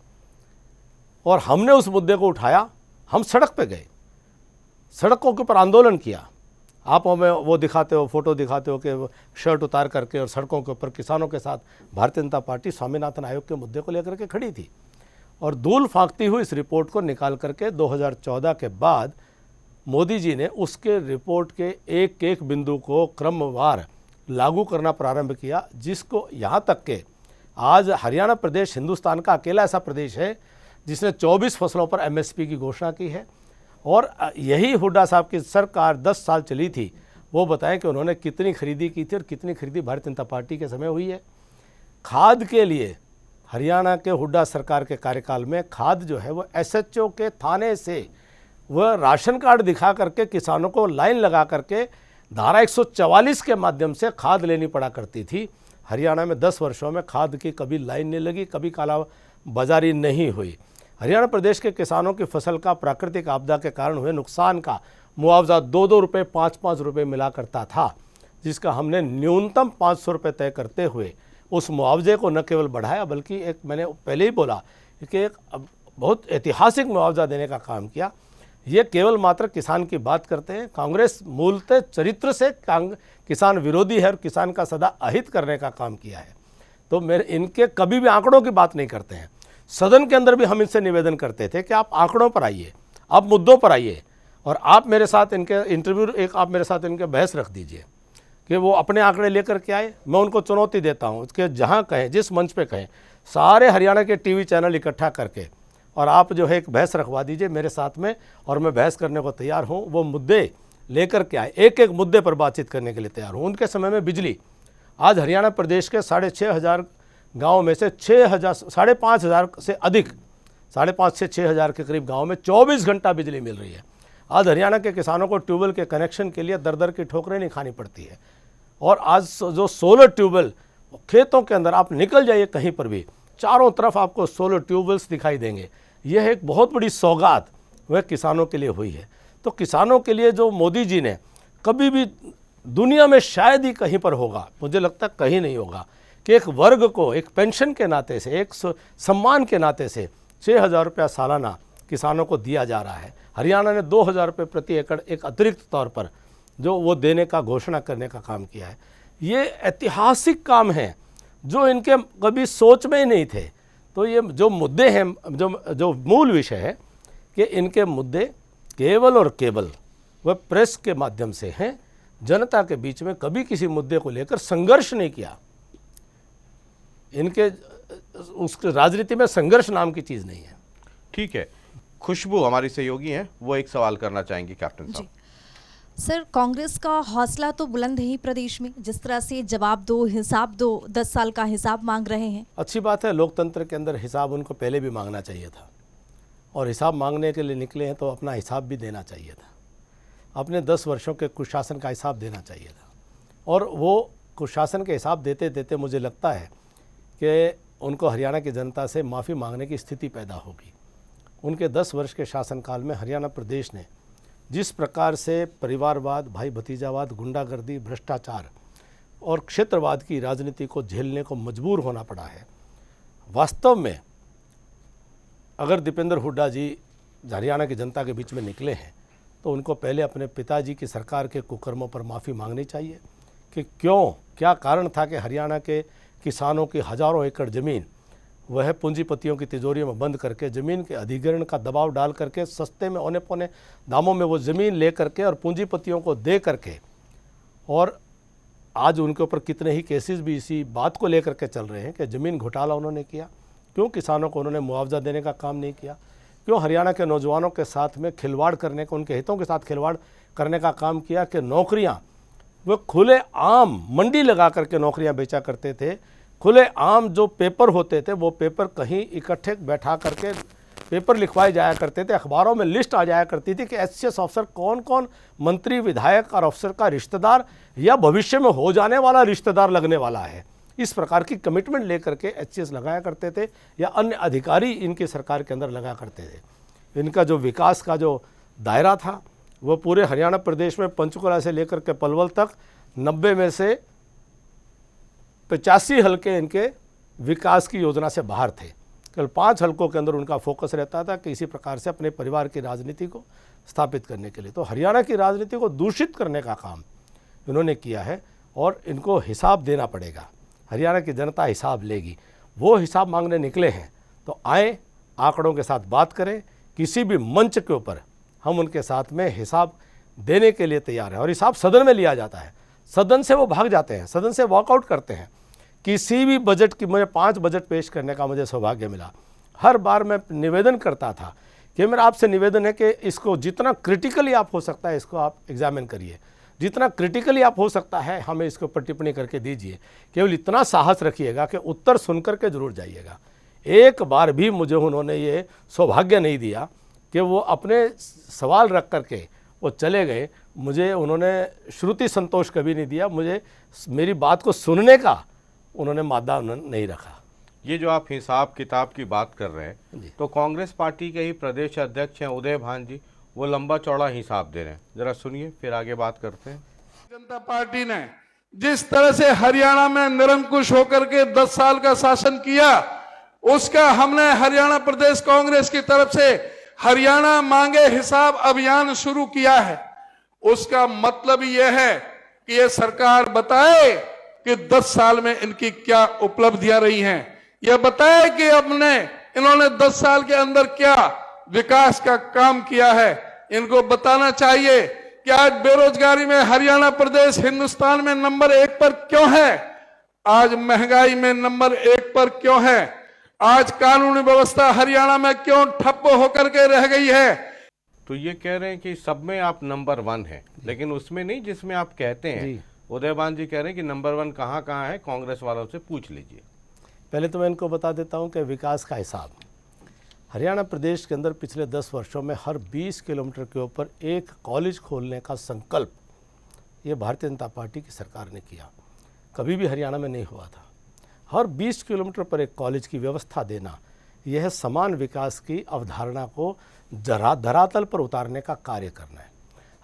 और हमने उस मुद्दे को उठाया। हम सड़क पे गए, सड़कों के ऊपर आंदोलन किया। आप हमें वो दिखाते हो, फोटो दिखाते हो कि शर्ट उतार करके और सड़कों के ऊपर किसानों के साथ भारतीय जनता पार्टी स्वामीनाथन आयोग के मुद्दे को लेकर के खड़ी थी और धूल फांकती हुई इस रिपोर्ट को निकाल करके 2014 के बाद मोदी जी ने उसके रिपोर्ट के एक एक बिंदु को क्रमवार लागू करना प्रारंभ किया, जिसको यहाँ तक के आज हरियाणा प्रदेश हिंदुस्तान का अकेला ऐसा प्रदेश है जिसने 24 फसलों पर एमएसपी की घोषणा की है। और यही हुड्डा साहब की सरकार 10 साल चली थी, वो बताएं कि उन्होंने कितनी खरीदी की थी और कितनी खरीदी भारतीय जनता पार्टी के समय हुई है। खाद के लिए हरियाणा के हुड्डा सरकार के कार्यकाल में खाद जो है वो एसएचओ के थाने से वह राशन कार्ड दिखा करके किसानों को लाइन लगा करके धारा 144 के माध्यम से खाद लेनी पड़ा करती थी। हरियाणा में 10 वर्षों में खाद की कभी लाइन नहीं लगी, कभी काला बाजारी नहीं हुई। हरियाणा प्रदेश के किसानों की फसल का प्राकृतिक आपदा के कारण हुए नुकसान का मुआवजा 2-2 रुपये, 5-5 रुपये मिला करता था, जिसका हमने न्यूनतम 500 रुपये तय करते हुए उस मुआवजे को न केवल बढ़ाया बल्कि एक, मैंने पहले ही बोला कि एक बहुत ऐतिहासिक मुआवजा देने का काम किया। ये केवल मात्र किसान की बात करते हैं। कांग्रेस मूलतः चरित्र से किसान विरोधी है और किसान का सदा अहित करने का काम किया है। तो मेरे इनके कभी भी आंकड़ों की बात नहीं करते हैं। सदन के अंदर भी हम इनसे निवेदन करते थे कि आप आंकड़ों पर आइए, आप मुद्दों पर आइए और आप मेरे साथ इनके इंटरव्यू, एक आप मेरे साथ इनके बहस रख दीजिए कि वो अपने आंकड़े लेकर के आए। मैं उनको चुनौती देता हूँ कि जहाँ कहें, जिस मंच पे कहें, सारे हरियाणा के टीवी चैनल इकट्ठा करके और आप जो है एक बहस रखवा दीजिए मेरे साथ में और मैं बहस करने को तैयार हूँ। वो मुद्दे लेकर के आए, एक एक मुद्दे पर बातचीत करने के लिए तैयार हूँ। उनके समय में बिजली, आज हरियाणा प्रदेश के 6,500 गाँव में से 5,500 से अधिक, 5,500 से 6,000 के करीब गाँव में 24 घंटा बिजली मिल रही है। आज हरियाणा के किसानों को ट्यूबवेल के कनेक्शन के लिए दर दर की ठोकरें नहीं खानी पड़ती है। और आज जो सोलर ट्यूबवेल खेतों के अंदर, आप निकल जाइए कहीं पर भी, चारों तरफ आपको सोलर ट्यूबवेल्स दिखाई देंगे। यह एक बहुत बड़ी सौगात वह किसानों के लिए हुई है। तो किसानों के लिए जो मोदी जी ने, कभी भी दुनिया में शायद ही कहीं पर होगा, मुझे लगता कहीं नहीं होगा, कि एक वर्ग को एक पेंशन के नाते से, एक सम्मान के नाते से 6,000 रुपया सालाना किसानों को दिया जा रहा है। हरियाणा ने 2,000 रुपये प्रति एकड़ एक अतिरिक्त तौर पर जो वो देने का घोषणा करने का काम किया है। ये ऐतिहासिक काम है जो इनके कभी सोच में ही नहीं थे। तो ये जो मुद्दे हैं, जो मूल विषय है कि इनके मुद्दे केवल और केवल वह प्रेस के माध्यम से हैं। जनता के बीच में कभी किसी मुद्दे को लेकर संघर्ष नहीं किया। इनके उस राजनीति में संघर्ष नाम की चीज़ नहीं है। ठीक है, खुशबू हमारी सहयोगी हैं, वो एक सवाल करना चाहेंगी कैप्टन साहब। सर, कांग्रेस का हौसला तो बुलंद है ही प्रदेश में, जिस तरह से जवाब दो, हिसाब दो, 10 साल का हिसाब मांग रहे हैं। अच्छी बात है, लोकतंत्र के अंदर हिसाब उनको पहले भी मांगना चाहिए था और हिसाब मांगने के लिए निकले हैं तो अपना हिसाब भी देना चाहिए था। अपने 10 वर्षों के कुशासन का हिसाब देना चाहिए था और वो कुशासन के हिसाब देते देते मुझे लगता है कि उनको हरियाणा की जनता से माफ़ी मांगने की स्थिति पैदा होगी। उनके 10 वर्ष के शासनकाल में हरियाणा प्रदेश ने जिस प्रकार से परिवारवाद, भाई भतीजावाद, गुंडागर्दी, भ्रष्टाचार और क्षेत्रवाद की राजनीति को झेलने को मजबूर होना पड़ा है, वास्तव में अगर दीपेंद्र हुड्डा जी हरियाणा की जनता के बीच में निकले हैं तो उनको पहले अपने पिताजी की सरकार के कुकर्मों पर माफ़ी मांगनी चाहिए कि क्या कारण था कि हरियाणा के किसानों की हज़ारों एकड़ ज़मीन वह पूंजीपतियों की तिजोरियों में बंद करके ज़मीन के अधिग्रहण का दबाव डाल करके सस्ते में औने पौने दामों में वो ज़मीन ले करके और पूंजीपतियों को दे करके, और आज उनके ऊपर कितने ही केसेस भी इसी बात को लेकर के चल रहे हैं कि ज़मीन घोटाला उन्होंने किया। क्यों किसानों को उन्होंने मुआवजा देने का काम नहीं किया? क्यों हरियाणा के नौजवानों के साथ में खिलवाड़ करने का, उनके हितों के साथ खिलवाड़ करने का काम किया कि नौकरियां वो खुले आम मंडी लगा करके नौकरियां बेचा करते थे। खुले आम जो पेपर होते थे वो पेपर कहीं इकट्ठे बैठा करके पेपर लिखवाए जाया करते थे, अखबारों में लिस्ट आ जाया करती थी कि एचसीएस ऑफिसर कौन कौन मंत्री, विधायक और अफसर का रिश्तेदार या भविष्य में हो जाने वाला रिश्तेदार लगने वाला है। इस प्रकार की कमिटमेंट लेकर के एचसीएस लगाया करते थे या अन्य अधिकारी इनकी सरकार के अंदर लगा करते थे। इनका जो विकास का जो दायरा था वो पूरे हरियाणा प्रदेश में पंचकुला से लेकर के पलवल तक 90 में से 85 हलके इनके विकास की योजना से बाहर थे। केवल 5 हलकों के अंदर उनका फोकस रहता था कि इसी प्रकार से अपने परिवार की राजनीति को स्थापित करने के लिए। तो हरियाणा की राजनीति को दूषित करने का काम इन्होंने किया है और इनको हिसाब देना पड़ेगा। हरियाणा की जनता हिसाब लेगी। वो हिसाब मांगने निकले हैं तो आए, आंकड़ों के साथ बात करें, किसी भी मंच के ऊपर हम उनके साथ में हिसाब देने के लिए तैयार हैं। और हिसाब सदन में लिया जाता है, सदन से वो भाग जाते हैं, सदन से वॉकआउट करते हैं। किसी भी बजट की, मुझे 5 बजट पेश करने का मुझे सौभाग्य मिला। हर बार मैं निवेदन करता था कि मेरा आपसे निवेदन है कि इसको जितना क्रिटिकली आप हो सकता है इसको आप एग्जामिन करिए, जितना क्रिटिकली आप हो सकता है हमें इसके ऊपर टिप्पणी करके दीजिए। केवल इतना साहस रखिएगा कि उत्तर सुनकर के जरूर जाइएगा। एक बार भी मुझे उन्होंने ये सौभाग्य नहीं दिया कि वो अपने सवाल रख करके वो चले गए। मुझे उन्होंने श्रुति संतोष कभी नहीं दिया, मुझे मेरी बात को सुनने का उन्होंने मादा नहीं रखा। ये जो आप हिसाब किताब की बात कर रहे हैं तो कांग्रेस पार्टी के ही प्रदेश अध्यक्ष हैं उदय भान जी, वो लंबा चौड़ा हिसाब दे रहे हैं। जरा सुनिए फिर आगे बात करते हैं। जनता पार्टी ने जिस तरह से हरियाणा में निरंकुश होकर के 10 साल का शासन किया, उसका हमने हरियाणा प्रदेश कांग्रेस की तरफ से हरियाणा मांगे हिसाब अभियान शुरू किया है। उसका मतलब यह है कि ये सरकार बताए कि 10 साल में इनकी क्या उपलब्धियां रही हैं, यह बताए कि इन्होंने 10 साल के अंदर क्या विकास का काम किया है। इनको बताना चाहिए कि आज बेरोजगारी में हरियाणा प्रदेश हिंदुस्तान में नंबर 1 पर क्यों है, आज महंगाई में नंबर 1 पर क्यों है, आज कानूनी व्यवस्था हरियाणा में क्यों ठप्प होकर के रह गई है। तो ये कह रहे हैं कि सब में आप नंबर 1 है, लेकिन उसमें नहीं जिसमें आप कहते हैं। उदयभान जी कह रहे हैं कि नंबर 1 कहाँ कहाँ है, कांग्रेस वालों से पूछ लीजिए। पहले तो मैं इनको बता देता हूँ कि विकास का हिसाब हरियाणा प्रदेश के अंदर पिछले 10 वर्षों में हर 20 किलोमीटर के ऊपर एक कॉलेज खोलने का संकल्प ये भारतीय जनता पार्टी की सरकार ने किया। कभी भी हरियाणा में नहीं हुआ था। हर 20 किलोमीटर पर एक कॉलेज की व्यवस्था देना, यह समान विकास की अवधारणा को धरातल पर उतारने का कार्य करना है।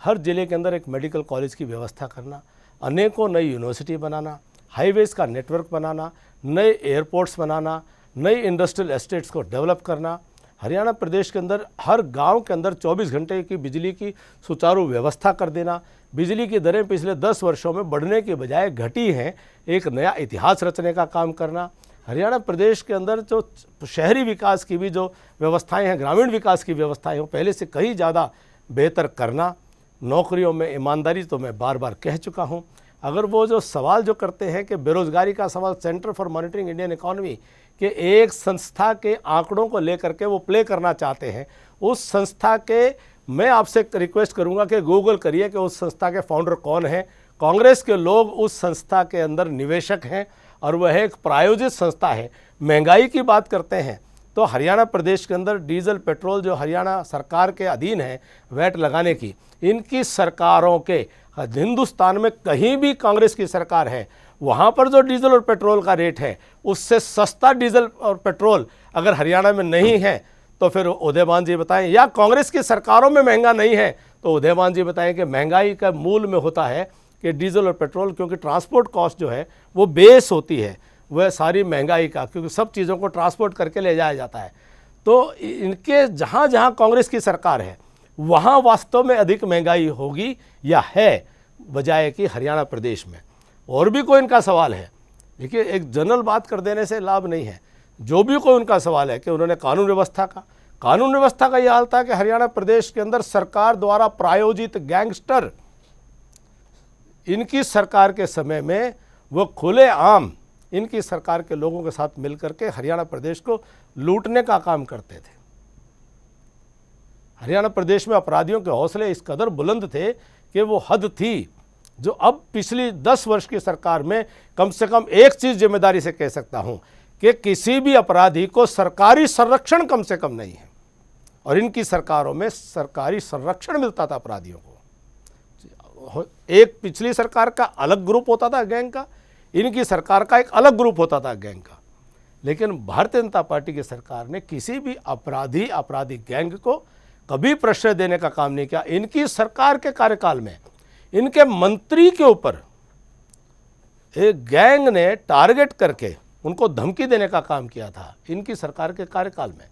हर जिले के अंदर एक मेडिकल कॉलेज की व्यवस्था करना, अनेकों नई यूनिवर्सिटी बनाना, हाईवेज़ का नेटवर्क बनाना, नए एयरपोर्ट्स बनाना, नई इंडस्ट्रियल एस्टेट्स को डेवलप करना। हरियाणा प्रदेश के अंदर हर गांव के अंदर 24 घंटे की बिजली की सुचारू व्यवस्था कर देना। बिजली की दरें पिछले 10 वर्षों में बढ़ने के बजाय घटी हैं, एक नया इतिहास रचने का काम करना। हरियाणा प्रदेश के अंदर जो शहरी विकास की भी जो व्यवस्थाएं हैं, ग्रामीण विकास की व्यवस्थाएं हैं, पहले से कहीं ज़्यादा बेहतर करना। नौकरियों में ईमानदारी तो मैं बार बार कह चुका हूं। अगर वो जो सवाल जो करते हैं कि बेरोजगारी का सवाल, centre for monitoring Indian economy के एक संस्था के आंकड़ों को लेकर के वो प्ले करना चाहते हैं, उस संस्था के मैं आपसे रिक्वेस्ट करूंगा कि गूगल करिए कि उस संस्था के फाउंडर कौन हैं। कांग्रेस के लोग उस संस्था के अंदर निवेशक हैं और वह एक प्रायोजित संस्था है। महंगाई की बात करते हैं तो हरियाणा प्रदेश के अंदर डीजल पेट्रोल जो हरियाणा सरकार के अधीन है वैट लगाने की, इनकी सरकारों के हिंदुस्तान में कहीं भी कांग्रेस की सरकार है, वहाँ पर जो डीजल और पेट्रोल का रेट है उससे सस्ता डीजल और पेट्रोल अगर हरियाणा में नहीं है तो फिर उदयमान जी बताएं, या कांग्रेस की सरकारों में महंगा नहीं है तो उदयमान जी बताएं कि महंगाई का मूल में होता है कि डीजल और पेट्रोल, क्योंकि ट्रांसपोर्ट कॉस्ट जो है वो बेस होती है वह सारी महंगाई का, क्योंकि सब चीज़ों को ट्रांसपोर्ट करके ले जाया जाता है। तो इनके जहाँ जहाँ कांग्रेस की सरकार है वहाँ वास्तव में अधिक महंगाई होगी या है, बजाय कि हरियाणा प्रदेश में। और भी कोई इनका सवाल है, देखिए एक जनरल बात कर देने से लाभ नहीं है। जो भी कोई उनका सवाल है कि उन्होंने कानून व्यवस्था का यह हाल था कि हरियाणा प्रदेश के अंदर सरकार द्वारा प्रायोजित गैंगस्टर, इनकी सरकार के समय में वो खुलेआम इनकी सरकार के लोगों के साथ मिलकर के हरियाणा प्रदेश को लूटने का काम करते थे। हरियाणा प्रदेश में अपराधियों के हौसले इस कदर बुलंद थे कि वो हद थी, जो अब पिछली 10 वर्ष की सरकार में कम से कम एक चीज़ जिम्मेदारी से कह सकता हूं कि किसी भी अपराधी को सरकारी संरक्षण कम से कम नहीं है, और इनकी सरकारों में सरकारी संरक्षण मिलता था अपराधियों को। एक पिछली सरकार का अलग ग्रुप होता था गैंग का, इनकी सरकार का एक अलग ग्रुप होता था गैंग का। लेकिन भारतीय जनता पार्टी की सरकार ने किसी भी आपराधिक गैंग को कभी प्रश्रय देने का काम नहीं किया। इनकी सरकार के कार्यकाल में इनके मंत्री के ऊपर एक गैंग ने टारगेट करके उनको धमकी देने का काम किया था इनकी सरकार के कार्यकाल में,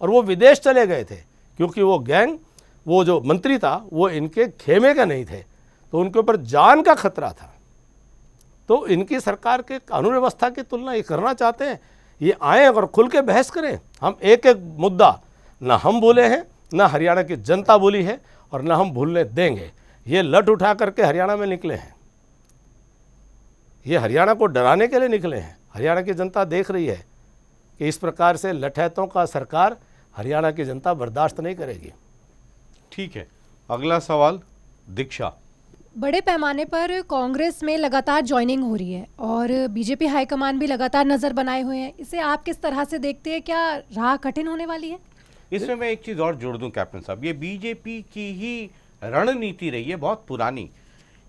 और वो विदेश चले गए थे क्योंकि वो गैंग, वो जो मंत्री था वो इनके खेमे का नहीं थे, तो उनके ऊपर जान का खतरा था। तो इनकी सरकार के कानून व्यवस्था की तुलना ये करना चाहते हैं, ये आए और खुल के बहस करें। हम एक एक मुद्दा ना हम भूले हैं, ना हरियाणा की जनता भूली है, और ना हम भूलने देंगे। ये लठ उठा करके हरियाणा में निकले हैं, ये हरियाणा को डराने के लिए निकले हैं। हरियाणा की जनता देख रही है कि इस प्रकार से लठैतों का सरकार हरियाणा की जनता बर्दाश्त नहीं करेगी। ठीक है, अगला सवाल दीक्षा। बड़े पैमाने पर कांग्रेस में लगातार ज्वाइनिंग हो रही है और बीजेपी हाईकमान भी लगातार नज़र बनाए हुए हैं, इसे आप किस तरह से देखते हैं? क्या राह कठिन होने वाली है? इसमें मैं एक चीज़ और जोड़ दूं कैप्टन साहब, ये बीजेपी की ही रणनीति रही है बहुत पुरानी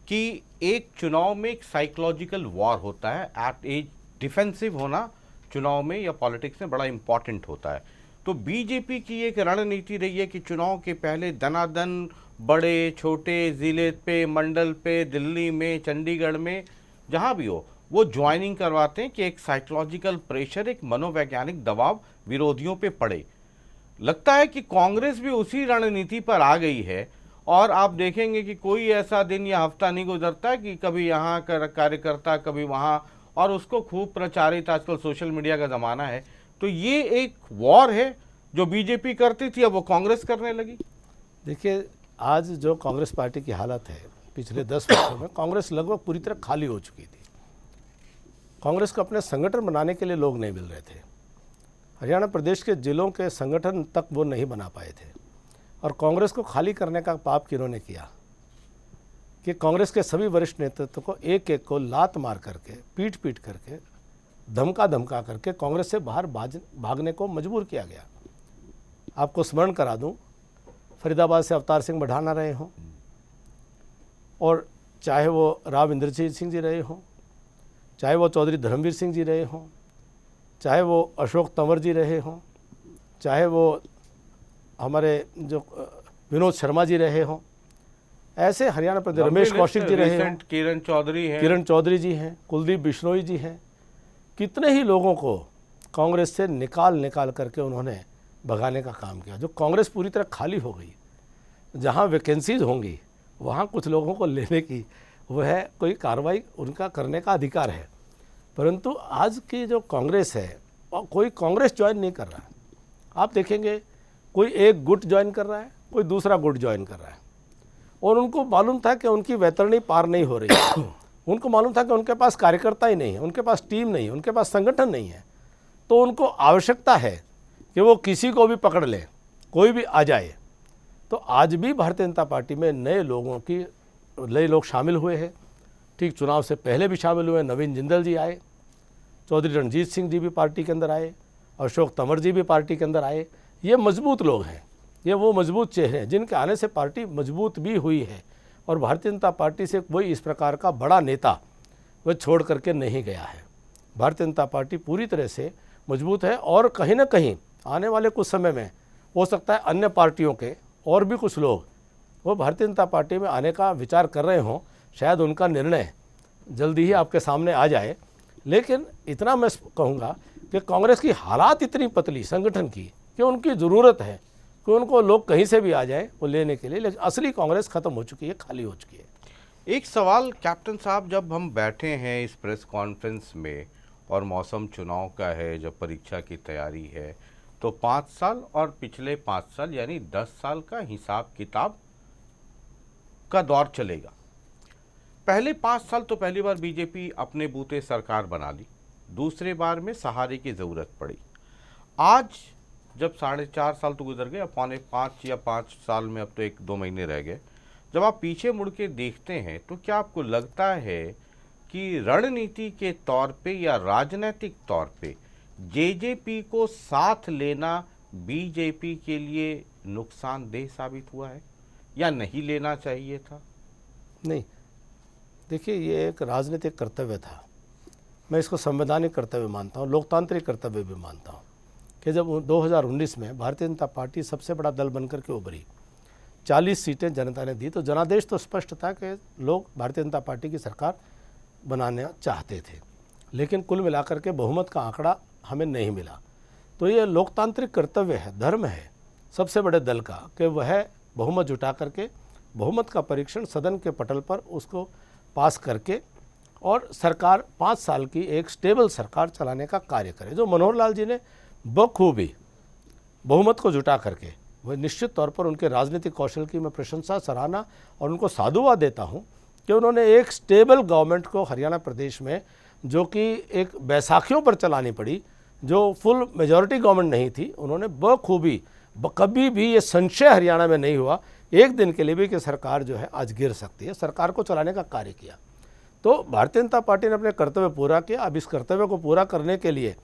कि एक चुनाव में एक साइकोलॉजिकल वॉर होता है, एट ए डिफेंसिव होना चुनाव में या पॉलिटिक्स में बड़ा इंपॉर्टेंट होता है। तो बीजेपी की एक रणनीति रही है कि चुनाव के पहले दनादन बड़े छोटे ज़िले पे, मंडल पे, दिल्ली में, चंडीगढ़ में, जहाँ भी हो, वो ज्वाइनिंग करवाते हैं कि एक साइकोलॉजिकल प्रेशर, एक मनोवैज्ञानिक दबाव विरोधियों पे पड़े। लगता है कि कांग्रेस भी उसी रणनीति पर आ गई है, और आप देखेंगे कि कोई ऐसा दिन या हफ्ता नहीं गुजरता कि कभी यहाँ का कार्यकर्ता कभी वहाँ, और उसको खूब प्रचारित, आजकल सोशल मीडिया का ज़माना है। तो ये एक वॉर है जो बीजेपी करती थी, अब वो कांग्रेस करने लगी। देखिए, आज जो कांग्रेस पार्टी की हालत है, पिछले 10 वर्षों में कांग्रेस लगभग पूरी तरह खाली हो चुकी थी। कांग्रेस को अपने संगठन बनाने के लिए लोग नहीं मिल रहे थे। हरियाणा प्रदेश के जिलों के संगठन तक वो नहीं बना पाए थे, और कांग्रेस को खाली करने का पाप किन्होंने किया कि कांग्रेस के सभी वरिष्ठ नेतृत्व को एक एक को लात मार करके, पीट पीट करके, धमका करके कांग्रेस से बाहर भागने को मजबूर किया गया। आपको स्मरण करा दूं, फरीदाबाद से अवतार सिंह बढ़ाना रहे हों, और चाहे वो राव इंद्रजीत सिंह जी रहे हों, चाहे वो चौधरी धर्मवीर सिंह जी रहे हों, चाहे वो अशोक तंवर जी रहे हों, चाहे वो हमारे जो विनोद शर्मा जी रहे हों, ऐसे हरियाणा प्रदेश रमेश कौशिक जी रहे हों, किरण चौधरी जी हैं, कुलदीप बिश्नोई जी हैं, कितने ही लोगों को कांग्रेस से निकाल करके उन्होंने भगाने का काम किया। जो कांग्रेस पूरी तरह खाली हो गई, जहाँ वैकेंसीज होंगी वहाँ कुछ लोगों को लेने की वह कोई कार्रवाई उनका करने का अधिकार है, परंतु आज की जो कांग्रेस है कोई कांग्रेस ज्वाइन नहीं कर रहा है। आप देखेंगे कोई एक गुट ज्वाइन कर रहा है, कोई दूसरा गुट ज्वाइन कर रहा है, और उनको मालूम था कि उनकी वैतरणी पार नहीं हो रही है। उनको मालूम था कि उनके पास कार्यकर्ता ही नहीं है, उनके पास टीम नहीं है, उनके पास संगठन नहीं है, तो उनको आवश्यकता है कि वो किसी को भी पकड़ ले, कोई भी आ जाए। तो आज भी भारतीय जनता पार्टी में नए लोग शामिल हुए हैं। ठीक चुनाव से पहले भी शामिल हुए, नवीन जिंदल जी आए, चौधरी रणजीत सिंह जी भी पार्टी के अंदर आए, अशोक तंवर जी भी पार्टी के अंदर आए। ये मजबूत लोग हैं, ये वो मजबूत चेहरे हैं जिनके आने से पार्टी मजबूत भी हुई है। और भारतीय जनता पार्टी से कोई इस प्रकार का बड़ा नेता वह छोड़ करके नहीं गया है। भारतीय जनता पार्टी पूरी तरह से मजबूत है और कहीं ना कहीं आने वाले कुछ समय में हो सकता है अन्य पार्टियों के और भी कुछ लोग वो भारतीय जनता पार्टी में आने का विचार कर रहे हों। शायद उनका निर्णय जल्दी ही आपके सामने आ जाए। लेकिन इतना मैं कहूँगा कि कांग्रेस की हालात इतनी पतली संगठन की कि उनकी ज़रूरत है कि उनको लोग कहीं से भी आ जाएं वो लेने के लिए, लेकिन असली कांग्रेस ख़त्म हो चुकी है, खाली हो चुकी है। एक सवाल कैप्टन साहब, जब हम बैठे हैं इस प्रेस कॉन्फ्रेंस में और मौसम चुनाव का है, जब परीक्षा की तैयारी है, तो 5 साल और पिछले 5 साल यानी 10 साल का हिसाब किताब का दौर चलेगा। पहले 5 साल तो पहली बार बीजेपी अपने बूते सरकार बना ली, दूसरे बार में सहारे की ज़रूरत पड़ी। आज जब 4.5 साल तो गुजर गए, अब 5 या 5 साल में अब तो 1-2 महीने रह गए, जब आप पीछे मुड़ के देखते हैं तो क्या आपको लगता है कि रणनीति के तौर पे या राजनीतिक तौर पे जेजेपी को साथ लेना बीजेपी के लिए नुकसानदेह साबित हुआ है या नहीं लेना चाहिए था? नहीं, देखिए ये एक राजनीतिक कर्तव्य था। मैं इसको संवैधानिक कर्तव्य मानता हूँ, लोकतांत्रिक कर्तव्य भी मानता हूँ कि जब 2019 में भारतीय जनता पार्टी सबसे बड़ा दल बनकर के उभरी, 40 सीटें जनता ने दी, तो जनादेश तो स्पष्ट था कि लोग भारतीय जनता पार्टी की सरकार बनाना चाहते थे। लेकिन कुल मिलाकर के बहुमत का आंकड़ा हमें नहीं मिला। तो ये लोकतांत्रिक कर्तव्य है, धर्म है सबसे बड़े दल का कि वह बहुमत जुटा करके बहुमत का परीक्षण सदन के पटल पर उसको पास करके और सरकार 5 साल की एक स्टेबल सरकार चलाने का कार्य करे। जो मनोहर लाल जी ने बखूबी बहुमत को जुटा करके, वह निश्चित तौर पर उनके राजनीतिक कौशल की मैं प्रशंसा, सराहना और उनको साधुवाद देता हूं कि उन्होंने एक स्टेबल गवर्नमेंट को हरियाणा प्रदेश में, जो कि एक बैसाखियों पर चलानी पड़ी, जो फुल मेजॉरिटी गवर्नमेंट नहीं थी, उन्होंने बखूबी, कभी भी ये संशय हरियाणा में नहीं हुआ एक दिन के लिए भी कि सरकार जो है आज गिर सकती है, सरकार को चलाने का कार्य किया। तो भारतीय जनता पार्टी ने अपने कर्तव्य पूरा किया। अब इस कर्तव्य को पूरा करने के लिए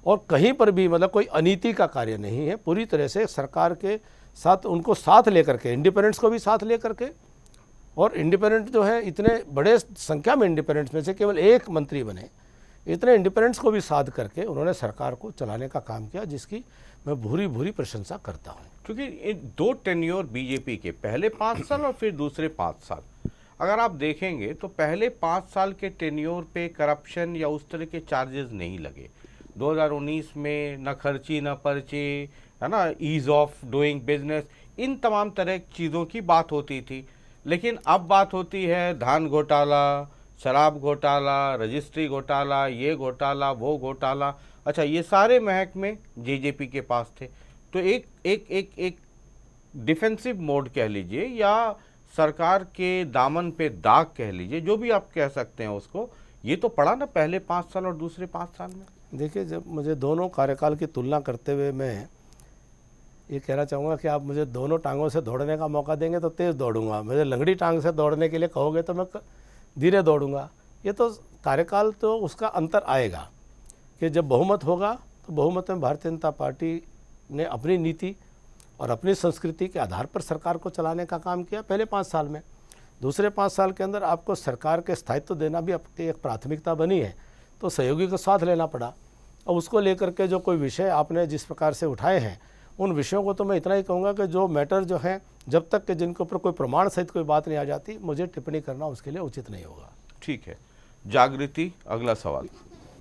और कहीं पर भी मतलब कोई अनीति का कार्य नहीं है, पूरी तरह से सरकार के साथ उनको साथ लेकर के, इंडिपेंडेंट्स को भी साथ लेकर के, और इंडिपेंडेंट जो है इतने बड़े संख्या में इंडिपेंडेंट्स में से केवल एक मंत्री बने, इतने इंडिपेंडेंट्स को भी साथ करके उन्होंने सरकार को चलाने का काम किया, जिसकी मैं भूरी भूरी प्रशंसा करता हूँ। क्योंकि 2 टेन्योर बीजेपी के, पहले 5 साल और फिर दूसरे 5 साल, अगर आप देखेंगे तो पहले 5 साल के टेन्योर पे करप्शन या उस तरह के चार्जेस नहीं लगे। 2019 में न खर्ची न पर्चे, है ना, ईज ऑफ डूइंग बिजनेस, इन तमाम तरह की चीज़ों की बात होती थी। लेकिन अब बात होती है धान घोटाला, शराब घोटाला, रजिस्ट्री घोटाला, ये घोटाला, वो घोटाला। अच्छा, ये सारे महक में जेजेपी के पास थे। तो एक डिफेंसिव मोड कह लीजिए या सरकार के दामन पे दाग कह लीजिए, जो भी आप कह सकते हैं उसको, ये तो पड़ा ना पहले 5 साल और दूसरे 5 साल में। देखिए, जब मुझे दोनों कार्यकाल की तुलना करते हुए मैं ये कहना चाहूँगा कि आप मुझे दोनों टांगों से दौड़ने का मौका देंगे तो तेज़ दौड़ूंगा, मुझे लंगड़ी टांग से दौड़ने के लिए कहोगे तो मैं धीरे दौड़ूंगा। ये तो कार्यकाल तो उसका अंतर आएगा कि जब बहुमत होगा तो बहुमत में भारतीय जनता पार्टी ने अपनी नीति और अपनी संस्कृति के आधार पर सरकार को चलाने का काम किया पहले 5 साल में। दूसरे 5 साल के अंदर आपको सरकार के स्थायित्व देना भी आपकी एक प्राथमिकता बनी है, तो सहयोगी का साथ लेना पड़ा। अब उसको लेकर के जो कोई विषय आपने जिस प्रकार से उठाए हैं, उन विषयों को तो मैं इतना ही कहूँगा कि जो मैटर जो हैं, जब तक कि जिनके ऊपर कोई प्रमाण सहित कोई बात नहीं आ जाती, मुझे टिप्पणी करना उसके लिए उचित नहीं होगा। ठीक है, जागृति, अगला सवाल।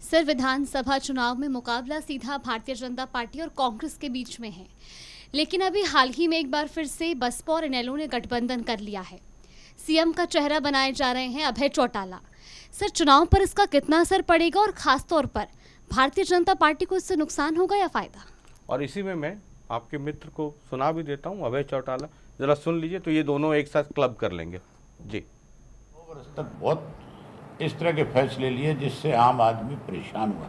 सर, विधानसभा चुनाव में मुकाबला सीधा भारतीय जनता पार्टी और कांग्रेस के बीच में है, लेकिन अभी हाल ही में एक बार फिर से बसपा और इनेलो ने गठबंधन कर लिया है। सीएम का चेहरा बनाए जा रहे हैं अभय चौटाला। सर, चुनाव पर इसका कितना असर पड़ेगा और खासतौर पर भारतीय जनता पार्टी को इससे नुकसान होगा या फायदा? और इसी में मैं आपके मित्र को सुना भी देता हूँ, अभय चौटाला, जरा सुन लीजिए, तो ये दोनों एक साथ क्लब कर लेंगे। जी। 2 वर्ष तक बहुत इस तरह के फैसले लिए जिससे आम आदमी परेशान हुआ,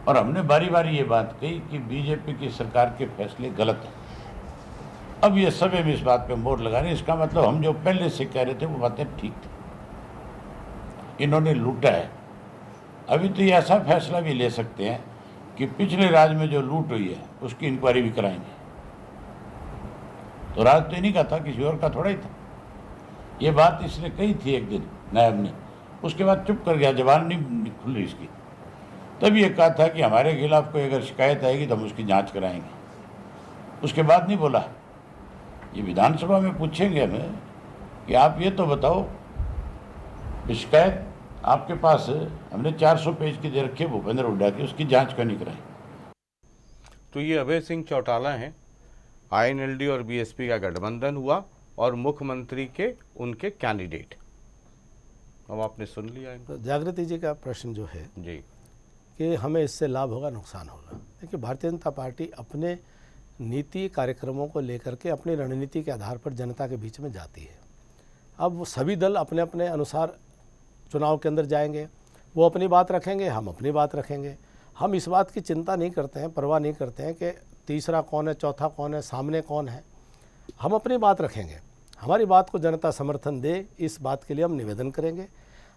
और हमने बारी बारी ये बात कही कि बीजेपी की सरकार के फैसले गलत हैं। अब ये सभी भी इस बात पे मोहर लगा रहे हैं। इसका मतलब हम जो पहले से कह रहे थे वो बातें ठीक थी, इन्होंने लूटा है। अभी तो ये ऐसा फैसला भी ले सकते हैं कि पिछले राज में जो लूट हुई है उसकी इंक्वायरी भी कराएंगे। तो राज तो इन्हीं का था, किसी और का थोड़ा ही था। ये बात इसने कही थी एक दिन नायब ने, उसके बाद चुप कर गया, जबान नहीं खुली इसकी। तब ये कहा था कि हमारे खिलाफ कोई अगर शिकायत आएगी तो हम उसकी जांच कराएंगे, उसके बाद नहीं बोला। ये विधानसभा में पूछेंगे हमें कि आप ये तो बताओ, शिकायत आपके पास हमने 400 पेज की दे रखी है भूपेंद्र हुड्डा की, उसकी जांच क्यों नहीं कराई? तो ये अभय सिंह चौटाला हैं, आईएनएलडी और बीएसपी का गठबंधन हुआ और मुख्यमंत्री के उनके कैंडिडेट। अब आपने सुन लिया इनको। तो जागृति जी का प्रश्न जो है जी कि हमें इससे लाभ होगा नुकसान होगा। देखिए, भारतीय जनता पार्टी अपने नीति कार्यक्रमों को लेकर के अपनी रणनीति के आधार पर जनता के बीच में जाती है। अब वो सभी दल अपने अपने अनुसार चुनाव के अंदर जाएंगे, वो अपनी बात रखेंगे, हम अपनी बात रखेंगे। हम इस बात की चिंता नहीं करते हैं, परवाह नहीं करते हैं कि तीसरा कौन है, चौथा कौन है, सामने कौन है। हम अपनी बात रखेंगे, हमारी बात को जनता समर्थन दे, इस बात के लिए हम निवेदन करेंगे।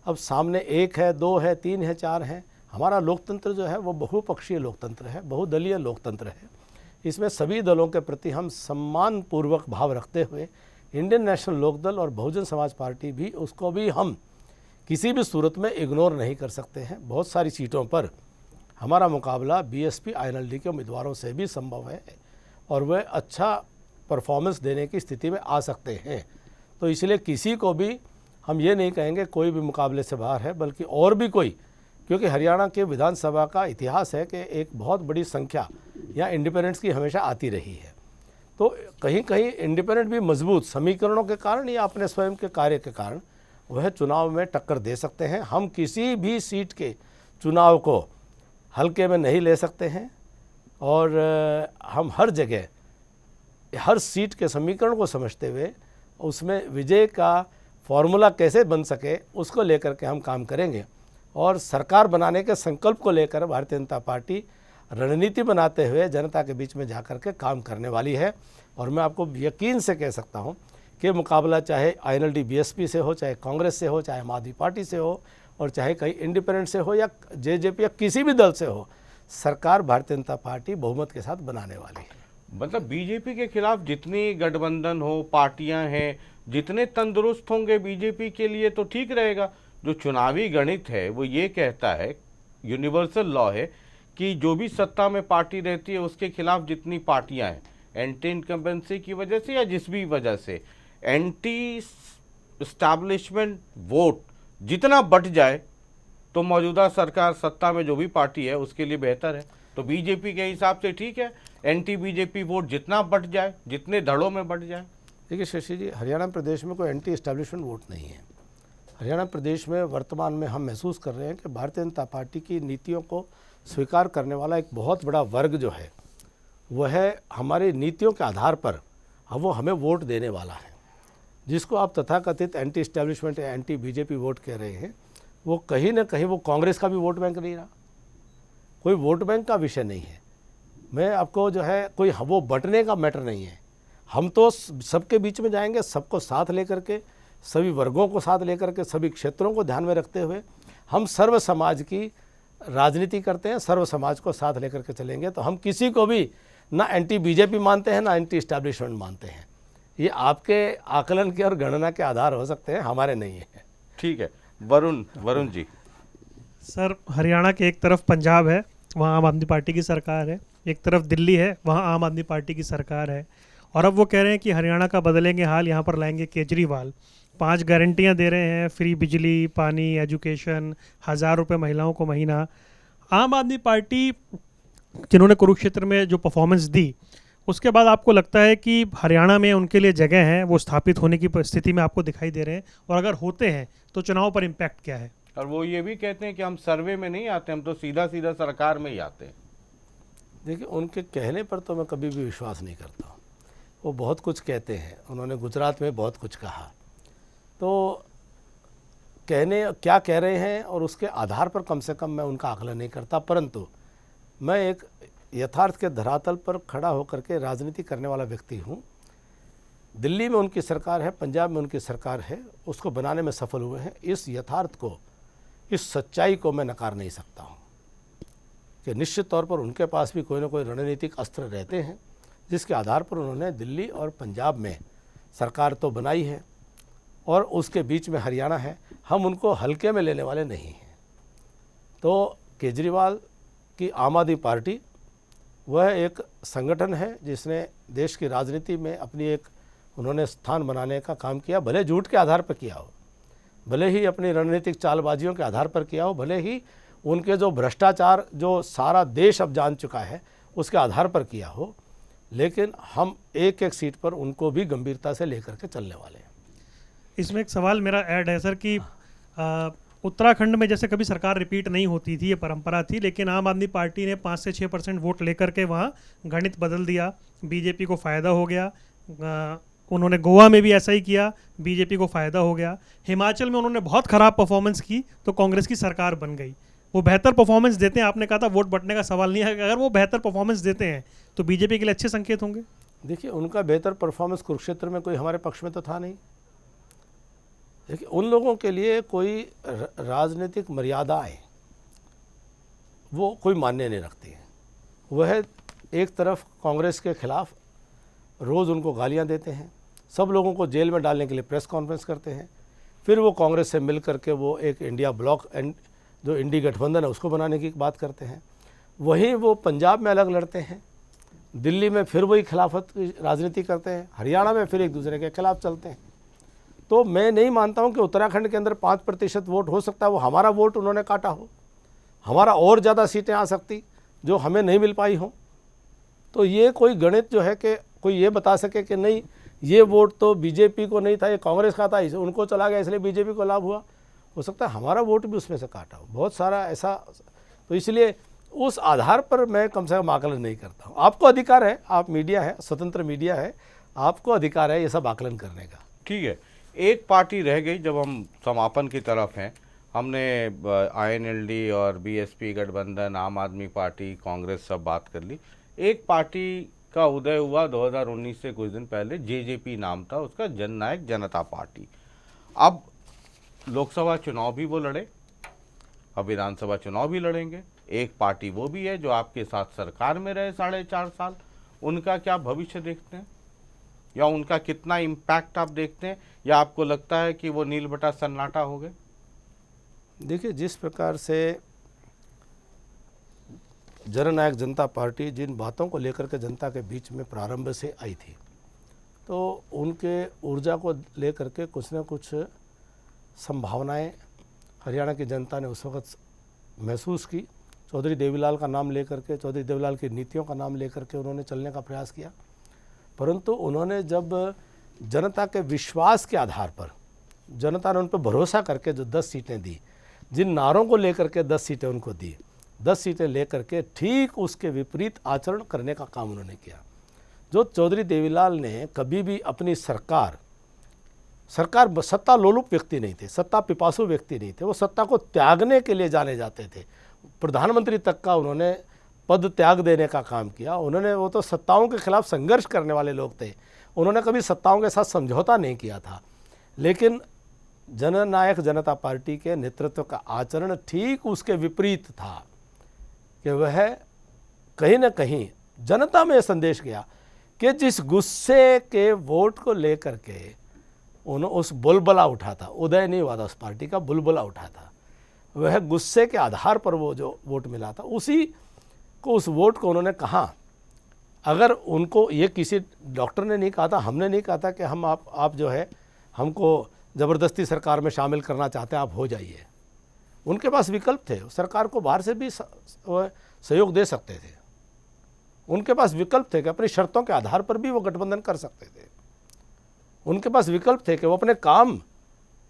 अब सामने 1 है, 2 है, 3 है, 4 है। हमारा लोकतंत्र जो है वो बहुपक्षीय लोकतंत्र है, बहुदलीय लोकतंत्र है। इसमें सभी दलों के प्रति हम सम्मानपूर्वक भाव रखते हुए इंडियन नेशनल लोकदल और बहुजन समाज पार्टी भी, उसको भी हम किसी भी सूरत में इग्नोर नहीं कर सकते हैं। बहुत सारी सीटों पर हमारा मुकाबला बीएसपी आईएनएलडी के उम्मीदवारों से भी संभव है और वह अच्छा परफॉर्मेंस देने की स्थिति में आ सकते हैं। तो इसलिए किसी को भी हम ये नहीं कहेंगे कोई भी मुकाबले से बाहर है, बल्कि और भी कोई, क्योंकि हरियाणा के विधानसभा का इतिहास है कि एक बहुत बड़ी संख्या यहाँ इंडिपेंडेंट्स की हमेशा आती रही है। तो कहीं कहीं इंडिपेंडेंट भी मजबूत समीकरणों के कारण या अपने स्वयं के कार्य के कारण वह चुनाव में टक्कर दे सकते हैं। हम किसी भी सीट के चुनाव को हल्के में नहीं ले सकते हैं और हम हर जगह हर सीट के समीकरण को समझते हुए उसमें विजय का फॉर्मूला कैसे बन सके उसको लेकर के हम काम करेंगे और सरकार बनाने के संकल्प को लेकर भारतीय जनता पार्टी रणनीति बनाते हुए जनता के बीच में जाकर के काम करने वाली है। और मैं आपको यकीन से कह सकता हूं कि मुकाबला चाहे आईएनएलडी बीएसपी से हो, चाहे कांग्रेस से हो, चाहे आम आदमी पार्टी से हो और चाहे कहीं इंडिपेंडेंट से हो या जेजेपी या किसी भी दल से हो, सरकार भारतीय जनता पार्टी बहुमत के साथ बनाने वाली है। मतलब बीजेपी के खिलाफ जितनी गठबंधन हो, पार्टियां हैं, जितने तंदुरुस्त होंगे बीजेपी के लिए तो ठीक रहेगा। जो चुनावी गणित है वो ये कहता है, यूनिवर्सल लॉ है कि जो भी सत्ता में पार्टी रहती है उसके खिलाफ जितनी पार्टियां हैं, एंटी इनकम्बेंसी की वजह से या जिस भी वजह से, एंटी एस्टैब्लिशमेंट वोट जितना बढ़ जाए तो मौजूदा सरकार सत्ता में जो भी पार्टी है उसके लिए बेहतर है। तो बीजेपी के हिसाब से ठीक है, एंटी बीजेपी वोट जितना बढ़ जाए, जितने धड़ों में बढ़ जाए। देखिए शशि जी, हरियाणा प्रदेश में कोई एंटी एस्टैब्लिशमेंट वोट नहीं है। हरियाणा प्रदेश में वर्तमान में हम महसूस कर रहे हैं कि भारतीय जनता पार्टी की नीतियों को स्वीकार करने वाला एक बहुत बड़ा वर्ग जो है वह हमारी नीतियों के आधार पर वो हमें वोट देने वाला है। जिसको आप तथाकथित एंटी एस्टैब्लिशमेंट या एंटी बीजेपी वोट कह रहे हैं, वो कहीं ना कहीं वो कांग्रेस का भी वोट बैंक नहीं रहा, कोई वोट बैंक का विषय नहीं है। मैं आपको जो है कोई वो बंटने का मैटर नहीं है। हम तो सबके बीच में जाएंगे, सबको साथ लेकर के, सभी वर्गों को साथ लेकर के, सभी क्षेत्रों को ध्यान में रखते हुए हम सर्व समाज की राजनीति करते हैं, सर्व समाज को साथ लेकर के चलेंगे। तो हम किसी को भी ना एंटी बीजेपी मानते हैं ना एंटी एस्टैब्लिशमेंट मानते हैं। ये आपके आकलन के और गणना के आधार हो सकते हैं, हमारे नहीं है। ठीक है, वरुण जी। सर, हरियाणा के एक तरफ पंजाब है, वहाँ आम आदमी पार्टी की सरकार है, एक तरफ दिल्ली है, वहाँ आम आदमी पार्टी की सरकार है। और अब वो कह रहे हैं कि हरियाणा का बदलेंगे हाल, यहाँ पर लाएंगे केजरीवाल। 5 गारंटियाँ दे रहे हैं, फ्री बिजली, पानी, एजुकेशन, 1000 रुपये महिलाओं को महीना। आम आदमी पार्टी जिन्होंने कुरुक्षेत्र में जो परफॉर्मेंस दी, उसके बाद आपको लगता है कि हरियाणा में उनके लिए जगह है, वो स्थापित होने की स्थिति में आपको दिखाई दे रहे हैं? और अगर होते हैं तो चुनाव पर इम्पैक्ट क्या है? और वो ये भी कहते हैं कि हम सर्वे में नहीं आते, हम तो सीधा सीधा सरकार में ही आते हैं। देखिए, उनके कहने पर तो मैं कभी भी विश्वास नहीं करता। वो बहुत कुछ कहते हैं, उन्होंने गुजरात में बहुत कुछ कहा, तो कहने क्या कह रहे हैं और उसके आधार पर कम से कम मैं उनका आकलन नहीं करता। परंतु मैं एक यथार्थ के धरातल पर खड़ा होकर के राजनीति करने वाला व्यक्ति हूँ। दिल्ली में उनकी सरकार है, पंजाब में उनकी सरकार है, उसको बनाने में सफल हुए हैं। इस यथार्थ को, इस सच्चाई को मैं नकार नहीं सकता हूँ। कि निश्चित तौर पर उनके पास भी कोई ना कोई रणनीतिक अस्त्र रहते हैं, जिसके आधार पर उन्होंने दिल्ली और पंजाब में सरकार तो बनाई है और उसके बीच में हरियाणा है। हम उनको हल्के में लेने वाले नहीं हैं। तो केजरीवाल की आम आदमी पार्टी वह एक संगठन है जिसने देश की राजनीति में अपनी एक उन्होंने स्थान बनाने का काम किया, भले झूठ के आधार पर किया हो, भले ही अपनी रणनीतिक चालबाजियों के आधार पर किया हो, भले ही उनके जो भ्रष्टाचार जो सारा देश अब जान चुका है उसके आधार पर किया हो, लेकिन हम एक एक सीट पर उनको भी गंभीरता से लेकर के चलने वाले हैं। इसमें एक सवाल मेरा ऐड है सर कि उत्तराखंड में जैसे कभी सरकार रिपीट नहीं होती थी, ये परंपरा थी, लेकिन आम आदमी पार्टी ने 5 से 6% वोट लेकर के वहाँ गणित बदल दिया, बीजेपी को फ़ायदा हो गया। उन्होंने गोवा में भी ऐसा ही किया, बीजेपी को फ़ायदा हो गया। हिमाचल में उन्होंने बहुत ख़राब परफॉर्मेंस की तो कांग्रेस की सरकार बन गई। वो बेहतर परफॉर्मेंस देते हैं, आपने कहा था वोट बंटने का सवाल नहीं है, अगर वो बेहतर परफॉर्मेंस देते हैं तो बीजेपी के लिए अच्छे संकेत होंगे। देखिए, उनका बेहतर परफॉर्मेंस कुरुक्षेत्र में कोई हमारे पक्ष में तो था नहीं। देखिए, उन लोगों के लिए कोई राजनीतिक मर्यादाएं वो कोई मान्य नहीं रखती हैं। वह एक तरफ कांग्रेस के खिलाफ रोज़ उनको गालियां देते हैं, सब लोगों को जेल में डालने के लिए प्रेस कॉन्फ्रेंस करते हैं, फिर वो कांग्रेस से मिल करके वो एक इंडिया ब्लॉक एंड जो इंडी गठबंधन है उसको बनाने की बात करते हैं। वहीं वो पंजाब में अलग लड़ते हैं, दिल्ली में फिर वही खिलाफत की राजनीति करते हैं, हरियाणा में फिर एक दूसरे के खिलाफ चलते हैं। तो मैं नहीं मानता हूं कि उत्तराखंड के अंदर 5% वोट हो सकता है वो हमारा वोट उन्होंने काटा हो, हमारा और ज़्यादा सीटें आ सकती जो हमें नहीं मिल पाई हों। तो ये कोई गणित जो है कि कोई ये बता सके कि नहीं ये वोट तो बीजेपी को नहीं था, ये कांग्रेस का था, इसे उनको चला गया इसलिए बीजेपी को लाभ हुआ, हो सकता है हमारा वोट भी उसमें से काटा हो, बहुत सारा ऐसा। तो इसलिए उस आधार पर मैं कम से कम आकलन नहीं करता हूँ। आपको अधिकार है, आप मीडिया है, स्वतंत्र मीडिया है, आपको अधिकार है ये सब आकलन करने का। ठीक है, एक पार्टी रह गई जब हम समापन की तरफ हैं। हमने INLD और BSP गठबंधन, आम आदमी पार्टी, कांग्रेस सब बात कर ली। एक पार्टी का उदय हुआ 2019 से कुछ दिन पहले, JJP नाम था उसका, जननायक जनता पार्टी। अब लोकसभा चुनाव भी वो लड़े, अब विधानसभा चुनाव भी लड़ेंगे। एक पार्टी वो भी है जो आपके साथ सरकार में रहे 4.5 साल, उनका क्या भविष्य देखते हैं या उनका कितना इम्पैक्ट आप देखते हैं, या आपको लगता है कि वो नील बटा सन्नाटा हो गए? देखिए, जिस प्रकार से जननायक जनता पार्टी जिन बातों को लेकर के जनता के बीच में प्रारंभ से आई थी, तो उनके ऊर्जा को लेकर के कुछ न कुछ संभावनाएं हरियाणा की जनता ने उस वक्त महसूस की। चौधरी देवीलाल का नाम लेकर के, चौधरी देवीलाल की नीतियों का नाम लेकर के उन्होंने चलने का प्रयास किया, परंतु उन्होंने जब जनता के विश्वास के आधार पर, जनता ने उन पर भरोसा करके जो 10 सीटें दी, जिन नारों को लेकर के 10 सीटें उनको दी, 10 सीटें लेकर के ठीक उसके विपरीत आचरण करने का काम उन्होंने किया। जो चौधरी देवीलाल ने कभी भी अपनी सरकार सत्ता लोलुप व्यक्ति नहीं थे, सत्ता पिपासु व्यक्ति नहीं थे, वो सत्ता को त्यागने के लिए जाने जाते थे। प्रधानमंत्री तक का उन्होंने पद त्याग देने का काम किया। उन्होंने, वो तो सत्ताओं के खिलाफ संघर्ष करने वाले लोग थे, उन्होंने कभी सत्ताओं के साथ समझौता नहीं किया था। लेकिन जननायक जनता पार्टी के नेतृत्व का आचरण ठीक उसके विपरीत था कि वह कहीं न कहीं जनता में संदेश गया कि जिस गुस्से के वोट को लेकर के उन्होंने उस बुलबुला उठा था, उदय नहीं हुआ था उस पार्टी का, बुलबुला उठा था, वह गुस्से के आधार पर वो जो वोट मिला था उसी को, उस वोट को उन्होंने कहा, अगर उनको ये किसी डॉक्टर ने नहीं कहा था, हमने नहीं कहा था कि हम आप जो है हमको ज़बरदस्ती सरकार में शामिल करना चाहते हैं, आप हो जाइए। उनके पास विकल्प थे, सरकार को बाहर से भी सहयोग दे सकते थे, उनके पास विकल्प थे कि अपनी शर्तों के आधार पर भी वो गठबंधन कर सकते थे, उनके पास विकल्प थे कि वो अपने काम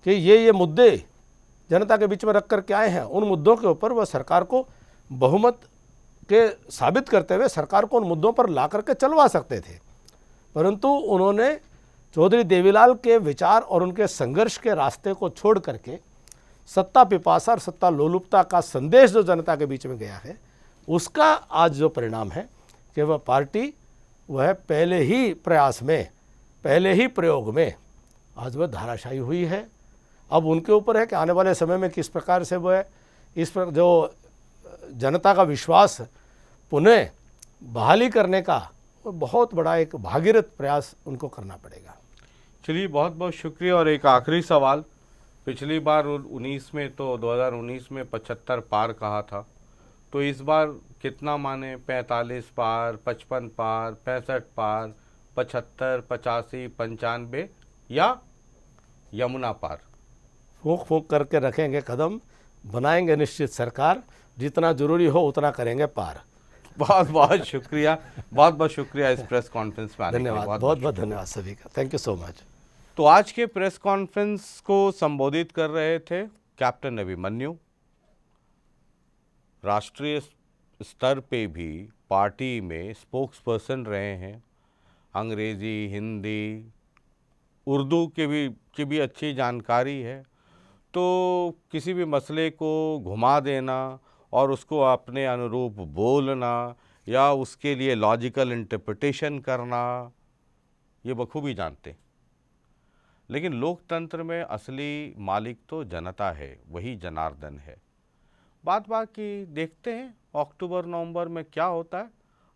के ये मुद्दे जनता के बीच में रख कर के आए हैं, उन मुद्दों के ऊपर वह सरकार को बहुमत के साबित करते हुए सरकार को उन मुद्दों पर ला करके चलवा सकते थे। परंतु उन्होंने चौधरी देवीलाल के विचार और उनके संघर्ष के रास्ते को छोड़ करके सत्ता पिपासा और सत्ता लोलुपता का संदेश जो जनता के बीच में गया है, उसका आज जो परिणाम है कि वह पार्टी वह पहले ही प्रयास में, पहले ही प्रयोग में आज वह धाराशायी हुई है। अब उनके ऊपर है कि आने वाले समय में किस प्रकार से वह इस पर जो जनता का विश्वास पुनः बहाली करने का बहुत बड़ा एक भागीरथ प्रयास उनको करना पड़ेगा। चलिए, बहुत बहुत शुक्रिया। और एक आखिरी सवाल, पिछली बार 19 में तो 2019 में 75 पार कहा था, तो इस बार कितना माने? 45 पार, 55 पार, 65 पार, 75, 85, 95 या यमुना पार? फूंक फूंक करके रखेंगे कदम, बनाएंगे निश्चित सरकार, जितना जरूरी हो उतना करेंगे पार। बहुत बहुत शुक्रिया, बहुत बहुत शुक्रिया इस प्रेस कॉन्फ्रेंस में आने के लिए। धन्यवाद, बहुत बहुत धन्यवाद सभी का। Thank you so much. तो आज के प्रेस कॉन्फ्रेंस को संबोधित कर रहे थे कैप्टन अभिमन्यु। राष्ट्रीय स्तर पे भी पार्टी में स्पोक्स पर्सन रहे हैं। अंग्रेजी, हिंदी, उर्दू की भी अच्छी जानकारी है। तो किसी भी मसले को घुमा देना और उसको अपने अनुरूप बोलना या उसके लिए लॉजिकल इंटरप्रिटेशन करना, ये बखूबी जानते। लेकिन लोकतंत्र में असली मालिक तो जनता है, वही जनार्दन है। बात की देखते हैं अक्टूबर नवंबर में क्या होता है।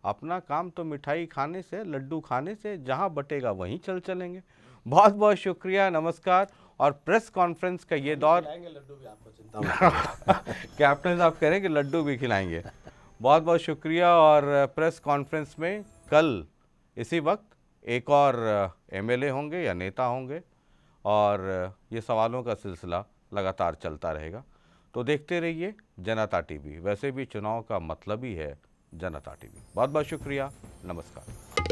अपना काम तो मिठाई खाने से, लड्डू खाने से, जहां बटेगा वहीं चलेंगे। बहुत बहुत शुक्रिया, नमस्कार। और प्रेस कॉन्फ्रेंस का ये दौर, लड्डू भी आपको चिंता कैप्टन साहब कह रहे हैं कि लड्डू भी खिलाएंगे। बहुत बहुत शुक्रिया। और प्रेस कॉन्फ्रेंस में कल इसी वक्त एक और एमएलए होंगे या नेता होंगे और ये सवालों का सिलसिला लगातार चलता रहेगा। तो देखते रहिए जनता टीवी। वैसे भी चुनाव का मतलब ही है जनता टीवी। बहुत बहुत शुक्रिया, नमस्कार।